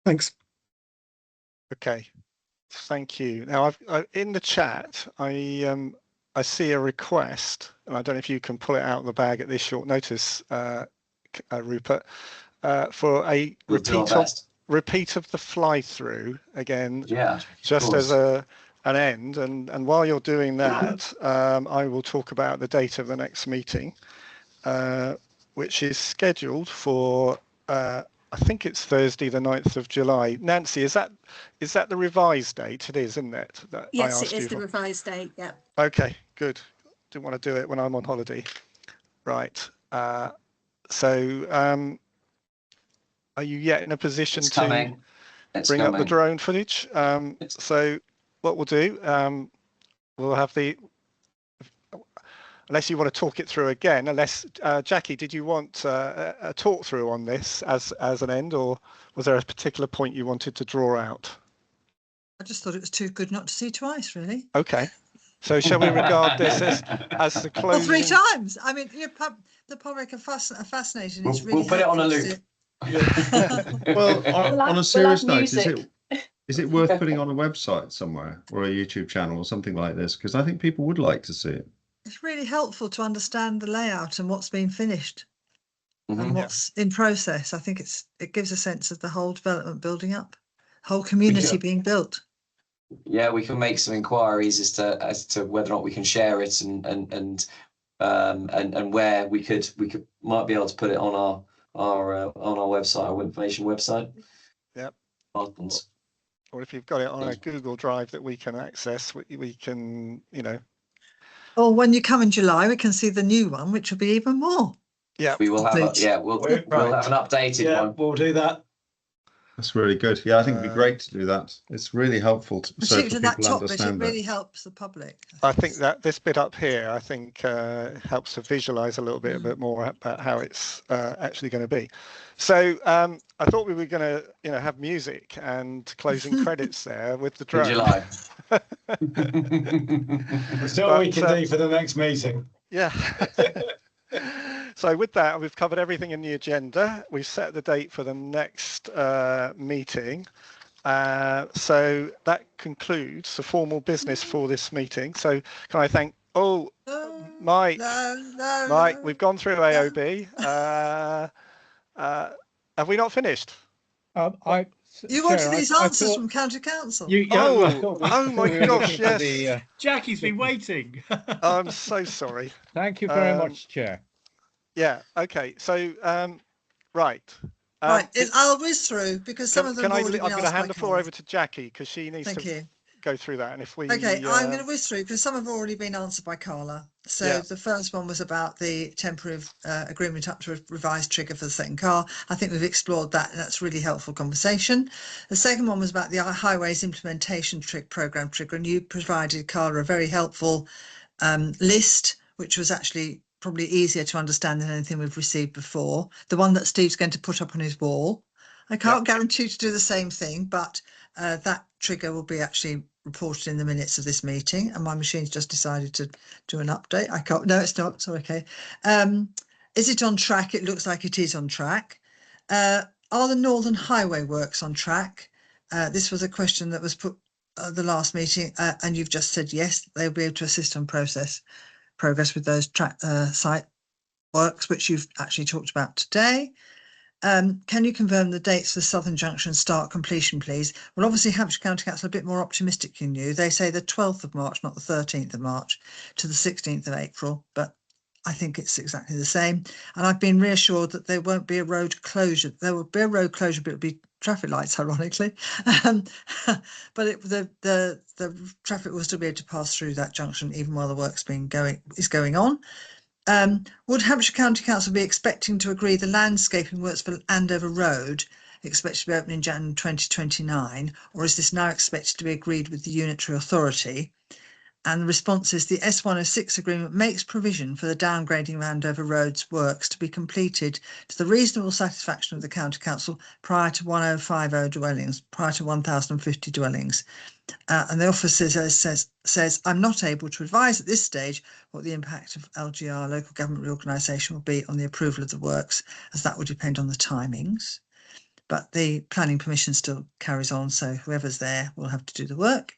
Thanks. Okay, thank you. Now, in the chat, I see a request, and I don't know if you can pull it out of the bag at this short notice, Rupert, for a repeat of the fly-through again. Yeah, just as an end. And while you're doing that, I will talk about the date of the next meeting, which is scheduled for I think it's Thursday, the 9th of July. Nancy, is that the revised date? It is, isn't it? Yes, it is the revised date. Yeah. Okay, good. Didn't want to do it when I'm on holiday. Right. So, are you yet in a position to bring up the drone footage? So, what we'll do, we'll have unless you want to talk it through again, Jackie, did you want a talk through on this as an end, or was there a particular point you wanted to draw out? I just thought it was too good not to see twice, really. Okay. So shall we regard this as the closing? Well, 3 times. I mean, the public are fascinating. It's really we'll put it on a loop. Well, on a serious note, is it worth putting on a website somewhere or a YouTube channel or something like this? Because I think people would like to see it. It's really helpful to understand the layout and what's been finished and what's in process. I think it gives a sense of the whole development building up, whole community being built. Yeah, we can make some inquiries as to whether or not we can share it and where we might be able to put it on our website, our information website. Yep. Barton's. Or if you've got it on a Google Drive that we can access, we can, you know. Or when you come in July, we can see the new one, which will be even more. Yeah, we will have. We'll have an updated one. We'll do that. That's really good. Yeah, I think it'd be great to do that. It's really helpful so Particularly for that people to top bit, it understand really it. helps the public. I think that this bit up here, I think, helps to visualize a little bit more about how it's actually going to be. So I thought we were going to, you know, have music and closing credits there with the drone. In July. Let's see what we can do for the next meeting. Yeah. So with that, we've covered everything in the agenda. We've set the date for the next meeting. So that concludes the formal business for this meeting. So can I thank, Mike, Mike, we've gone through AOB. Have we not finished? You wanted these answers from County Council. Oh my gosh, yes. Jackie's been waiting. I'm so sorry. Thank you very much, Chair. Yeah, okay. So, right. I'll whiz through because some of them have already been asked. I'm going to hand the floor over to Jackie because she needs to go through that. And if we I'm going to whiz through because some have already been answered by Carla. So the first one was about the temporary agreement up to a revised trigger for the second car. I think we've explored that, and that's really helpful conversation. The second one was about the highways implementation program trigger, and you provided Carla a very helpful list, which was actually probably easier to understand than anything we've received before. The one that Steve's going to put up on his wall. I can't guarantee you to do the same thing, but that trigger will be actually reported in the minutes of this meeting. And my machine's just decided to do an update. I can't, no, it's not. So, okay. Is it on track? It looks like it is on track. Are the Northern Highway works on track? This was a question that was put at the last meeting, and you've just said yes, they'll be able to assist on progress with those site works, which you've actually talked about today. Can you confirm the dates for Southern Junction start completion, please? Well, obviously, Hampshire County Council are a bit more optimistic than you. They say the 12th of March, not the 13th of March, to the 16th of April, but I think it's exactly the same. And I've been reassured that there won't be a road closure. There will be a road closure, but it'll be traffic lights, ironically. But the traffic will still be able to pass through that junction even while the work's is going on. Would Hampshire County Council be expecting to agree the landscaping works for Andover Road expected to be open in January 2029, or is this now expected to be agreed with the unitary authority? And the response is the S106 agreement makes provision for the downgrading of Andover Road's works to be completed to the reasonable satisfaction of the County Council prior to 1050 dwellings, prior to 1050 dwellings. And the officer says, I'm not able to advise at this stage what the impact of LGR, local government reorganisation, will be on the approval of the works, as that will depend on the timings. But the planning permission still carries on, so whoever's there will have to do the work.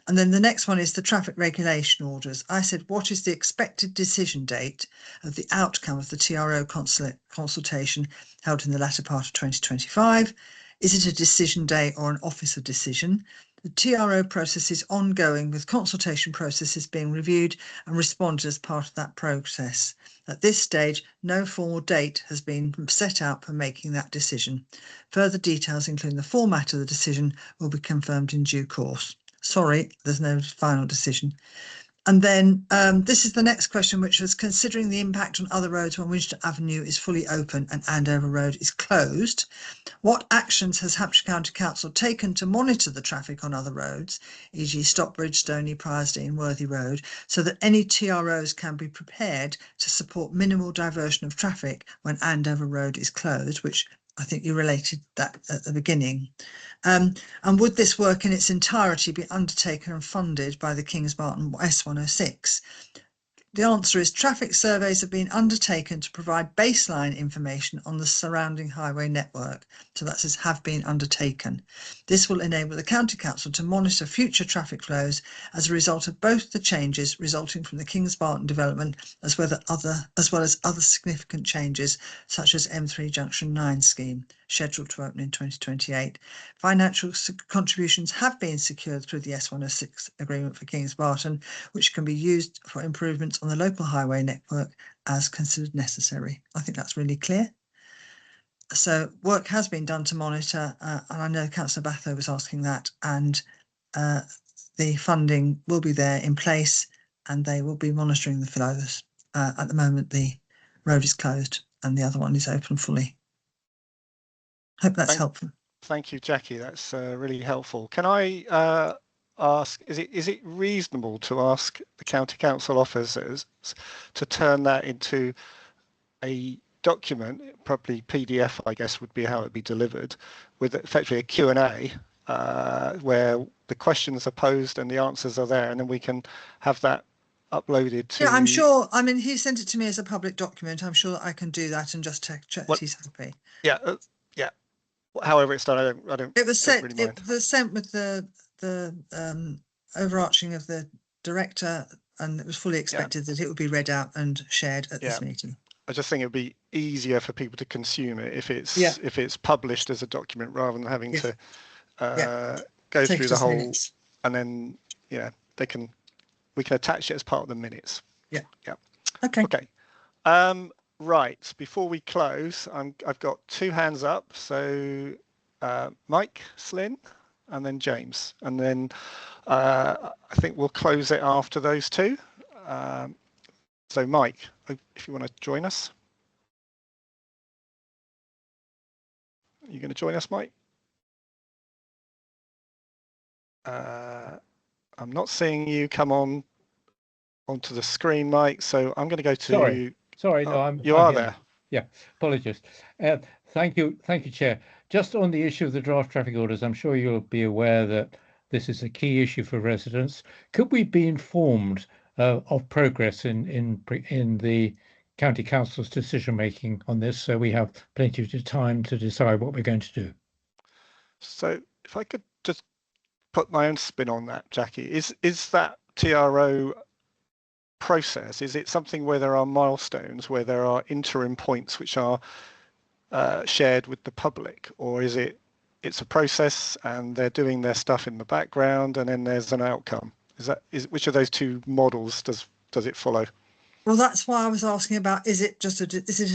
And then the next one is the traffic regulation orders. I said, what is the expected decision date of the outcome of the TRO consultation held in the latter part of 2025? Is it a decision day or an officer decision? The TRO process is ongoing, with consultation processes being reviewed and responded as part of that process. At this stage, no formal date has been set out for making that decision. Further details, including the format of the decision, will be confirmed in due course. Sorry, there's no final decision. And then this is the next question, which was considering the impact on other roads when Winchester Avenue is fully open and Andover Road is closed. What actions has Hampshire County Council taken to monitor the traffic on other roads, e.g. Stockbridge, Stoney, Priorsdene and Worthy Road, so that any TROs can be prepared to support minimal diversion of traffic when Andover Road is closed, which I think you related that at the beginning. And would this work in its entirety be undertaken and funded by the Kings Barton S106? The answer is traffic surveys have been undertaken to provide baseline information on the surrounding highway network. So that says have been undertaken. This will enable the County Council to monitor future traffic flows as a result of both the changes resulting from the Kings Barton development as well as other significant changes such as M3 Junction 9 scheme scheduled to open in 2028. Financial contributions have been secured through the S106 agreement for Kings Barton, which can be used for improvements on the local highway network as considered necessary. I think that's really clear. So work has been done to monitor, and I know Councillor Batho was asking that, and the funding will be there in place, and they will be monitoring the flowers. At the moment, the road is closed and the other one is open fully. Hope that's helpful. Thank you, Jackie. That's really helpful. Can I ask, is it reasonable to ask the county council officers to turn that into a document, probably PDF, I guess, would be how it'd be delivered, with effectively a Q&A where the questions are posed and the answers are there, and then we can have that uploaded to... Yeah, I'm sure. I mean, he sent it to me as a public document. I'm sure that I can do that and just check that he's happy. Yeah, yeah. However it's done, I don't. It was sent. Really It was sent with the overarching of the director, and it was fully expected that it would be read out and shared at this meeting. I just think it'd be easier for people to consume it if it's published as a document rather than having to go through the whole minutes. And then we can attach it as part of the minutes. Yeah. Okay. Right, before we close, I've got two hands up. So Mike, Slynn, and then James, and then I think we'll close it after those two. So Mike, if you want to join us. Are you going to join us, Mike? I'm not seeing you come onto the screen, Mike, so I'm going to go to... Sorry, no, you are there. Yeah, apologies. Thank you, Chair. Just on the issue of the draft traffic orders, I'm sure you'll be aware that this is a key issue for residents. Could we be informed of progress in the County Council's decision making on this, so we have plenty of time to decide what we're going to do? So, if I could just put my own spin on that, Jackie, is that TRO process, is it something where there are milestones, where there are interim points which are shared with the public, or is it's a process and they're doing their stuff in the background and then there's an outcome? Which of those two models does it follow? Well, that's why I was asking about, is it a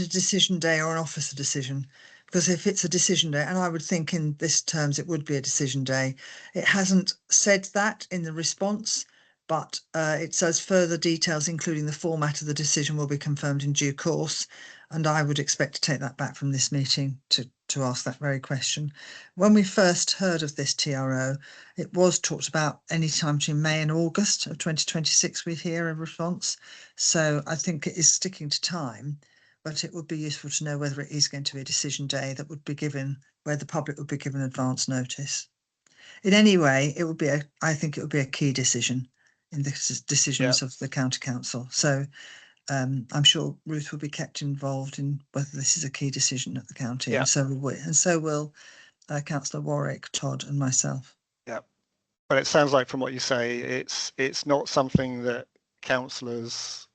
decision day or an officer decision? Because if it's a decision day, and I would think in this terms it would be a decision day, it hasn't said that in the response, but it says further details, including the format of the decision, will be confirmed in due course. And I would expect to take that back from this meeting to ask that very question. When we first heard of this TRO, it was talked about any time between May and August of 2026, we'd hear a response. So I think it is sticking to time, but it would be useful to know whether it is going to be a decision day that would be given, where the public would be given advance notice. In any way, I think it would be a key decision in the decisions of the County Council. So I'm sure Ruth will be kept involved in whether this is a key decision at the county, and so will we, and so will Councillor Warwick, Todd, and myself. Yeah, but it sounds like from what you say, it's not something that councillors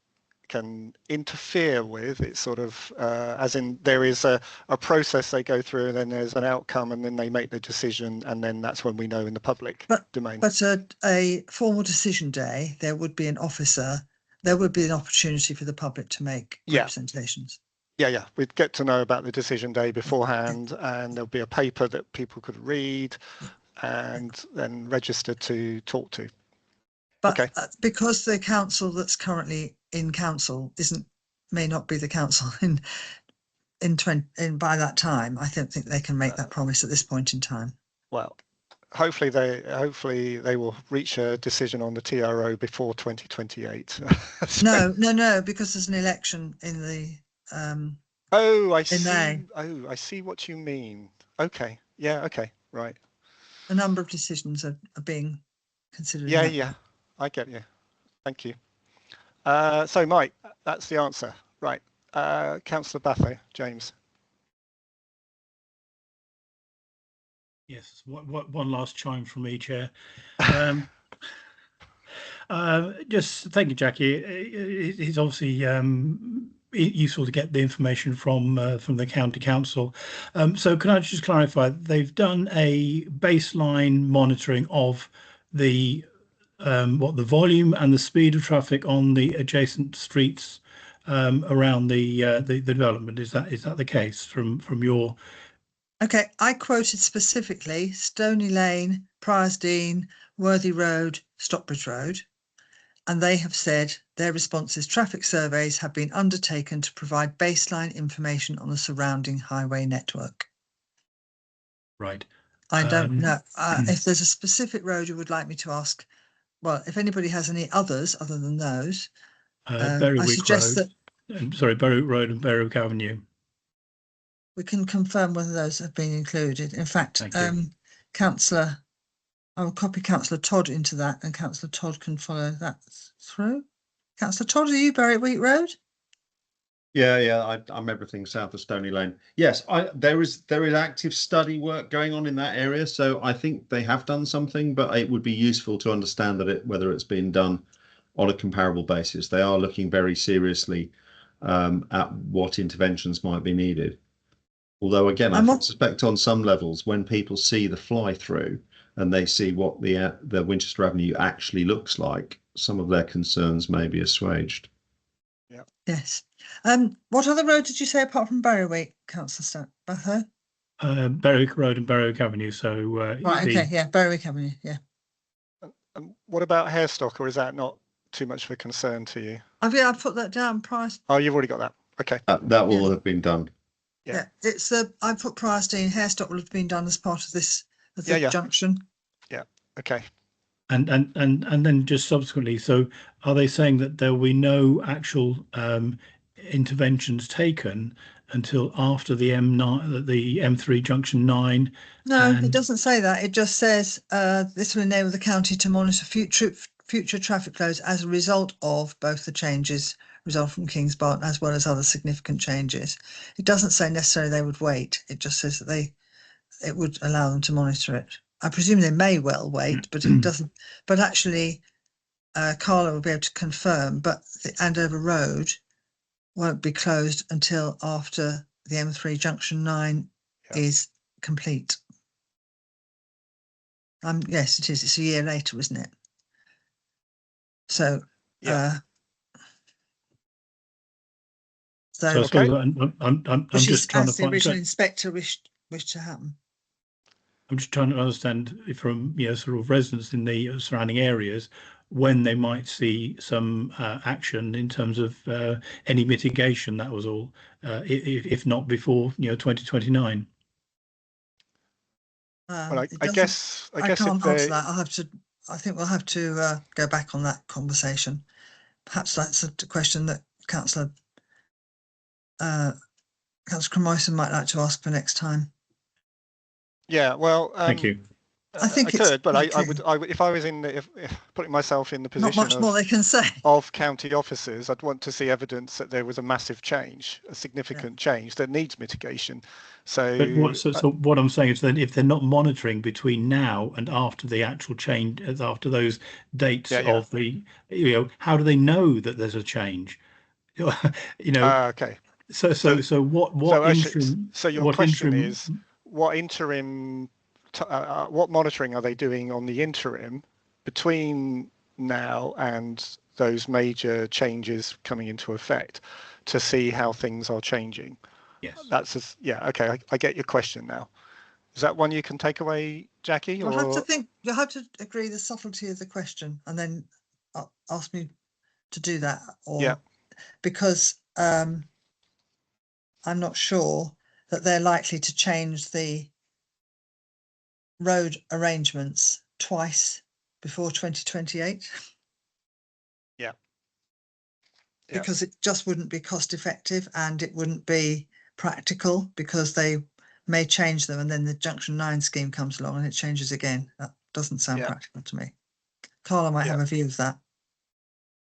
can interfere with. It's sort of as in there is a process they go through, and then there's an outcome, and then they make the decision, and then that's when we know in the public domain. But a formal decision day, there would be an officer. There would be an opportunity for the public to make representations. Yeah. We'd get to know about the decision day beforehand, and there'll be a paper that people could read and then register to talk to. But because the council that's currently in council may not be the council by that time, I don't think they can make that promise at this point in time. Well, hopefully they will reach a decision on the TRO before 2028. No, because there's an election in the May. I see what you mean. Okay. Yeah. Okay. Right. A number of decisions are being considered. Yeah. I get you. Thank you. So Mike, that's the answer. Right. Councillor Batho, James. Yes, one last chime from me, Chair. Just thank you, Jackie. It's obviously useful to get the information from the County Council. So can I just clarify, they've done a baseline monitoring of the volume and the speed of traffic on the adjacent streets around the development. Is that the case from your? Okay, I quoted specifically Stony Lane, Priorsdean, Worthy Road, Stockbridge Road, and they have said their responses traffic surveys have been undertaken to provide baseline information on the surrounding highway network. Right. I don't know if there's a specific road you would like me to ask. Well, if anybody has any others other than those, I suggest Road. that. Berwick Road and Berwick Avenue. We can confirm whether those have been included. In fact, Councillor, I will copy Councillor Todd into that, and Councillor Todd can follow that through. Councillor Todd, are you Berwick Road? Yeah, I'm everything south of Stony Lane. Yes, there is active study work going on in that area, so I think they have done something, but it would be useful to understand whether it's been done on a comparable basis. They are looking very seriously at what interventions might be needed. Although again, I suspect on some levels, when people see the fly-through and they see what the Winchester Avenue actually looks like, some of their concerns may be assuaged. Yeah. Yes. What other road did you say apart from Berwick, Councillor Batho? Berwick Road and Berwick Avenue. So right. Okay. Yeah. Berwick Avenue. Yeah. And what about Hairstock, or is that not too much of a concern to you? I've put that down. Price. Oh, you've already got that. Okay. That will have been done. Yeah. It's I put Priorsdean. Hairstock will have been done as part of this junction. Yeah. Okay. And then just subsequently, so are they saying that there will be no actual interventions taken until after the M3 junction 9? No, it doesn't say that. It just says this will enable the county to monitor future traffic flows as a result of both the changes result from Kings Barton as well as other significant changes. It doesn't say necessarily they would wait. It just says that it would allow them to monitor it. I presume they may well wait, but it doesn't. But actually, Carla will be able to confirm, but the Andover Road won't be closed until after the M3 Junction 9 is complete. Yes, it is. It's a year later, isn't it? So, I'm just trying to find the original inspector wished to happen. I'm just trying to understand from sort of residents in the surrounding areas when they might see some action in terms of any mitigation. That was all, if not before 2029. Well, I guess I can't answer that. I think we'll have to go back on that conversation. Perhaps that's a question that Councillor Cremoyson might like to ask for next time. Yeah, well, thank you. I think I could, but I would, if I was if putting myself in the position not much more they can say of county officers, I'd want to see evidence that there was a massive change, a significant change that needs mitigation. So, so what I'm saying is that if they're not monitoring between now and after the actual change, after those dates of the, how do they know that there's a change? Okay. So what interim? So your question is, what interim? What monitoring are they doing on the interim between now and those major changes coming into effect to see how things are changing? Yes. Okay. I get your question now. Is that one you can take away, Jackie? You'll have to agree the subtlety of the question and then ask me to do that. Because I'm not sure that they're likely to change the road arrangements twice before 2028. Because it just wouldn't be cost effective and it wouldn't be practical, because they may change them and then the Junction 9 scheme comes along and it changes again. That doesn't sound practical to me. Carla might have a view of that.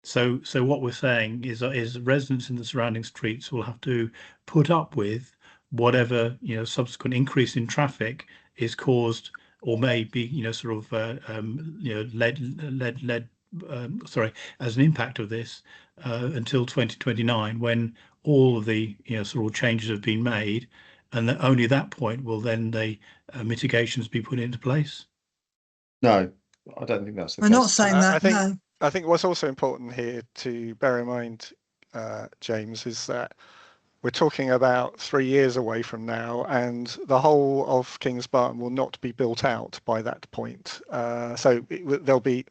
So what we're saying is residents in the surrounding streets will have to put up with whatever subsequent increase in traffic is caused or may be led as an impact of this until 2029, when all of the sort of changes have been made, and that only at that point will then the mitigations be put into place. No, I don't think that's the case. We're not saying that. I think what's also important here to bear in mind, James, is that we're talking about 3 years away from now, and the whole of Kings Barton will not be built out by that point. So there'll be,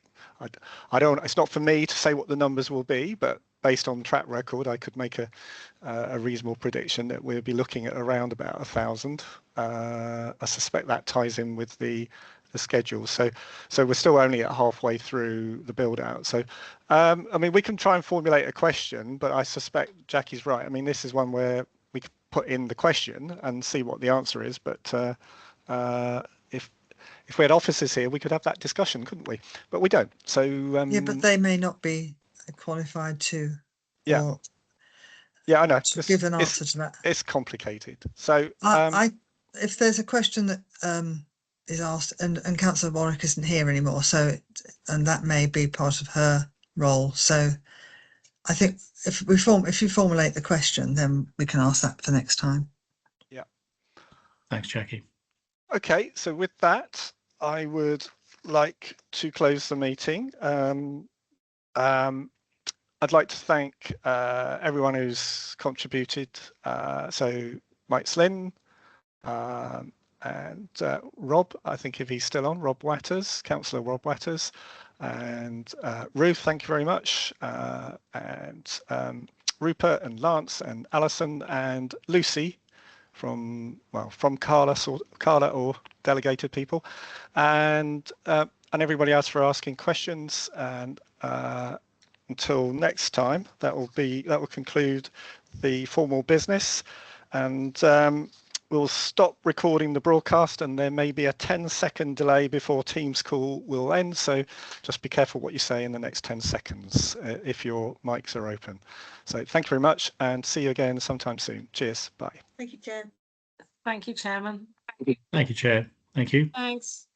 I don't, it's not for me to say what the numbers will be, but based on track record, I could make a reasonable prediction that we'll be looking at around about 1,000. I suspect that ties in with the schedule. So we're still only at halfway through the build out. So, I mean, we can try and formulate a question, but I suspect Jackie's right. I mean, this is one where we could put in the question and see what the answer is. But if we had officers here, we could have that discussion, couldn't we? But we don't. So yeah, but they may not be qualified to. Yeah. Yeah, I know. To give an answer to that. It's complicated. So if there's a question that is asked, and Councillor Warwick isn't here anymore, so and that may be part of her role. So I think if you formulate the question, then we can ask that for next time. Yeah. Thanks, Jackie. Okay, so with that, I would like to close the meeting. I'd like to thank everyone who's contributed. So Mike Slynn and Rob, I think if he's still on, Rob Watters, Councillor Rob Watters, and Ruth, thank you very much, and Rupert and Lance and Alison and Lucy from Carla or delegated people, and everybody else for asking questions. And until next time, that will conclude the formal business, and we'll stop recording the broadcast, and there may be a 10-second delay before Teams call will end. So just be careful what you say in the next 10 seconds if your mics are open. So thank you very much, and see you again sometime soon. Cheers. Bye. Thank you, Chair. Thank you, Chairman. Thank you, Chair. Thank you. Thanks.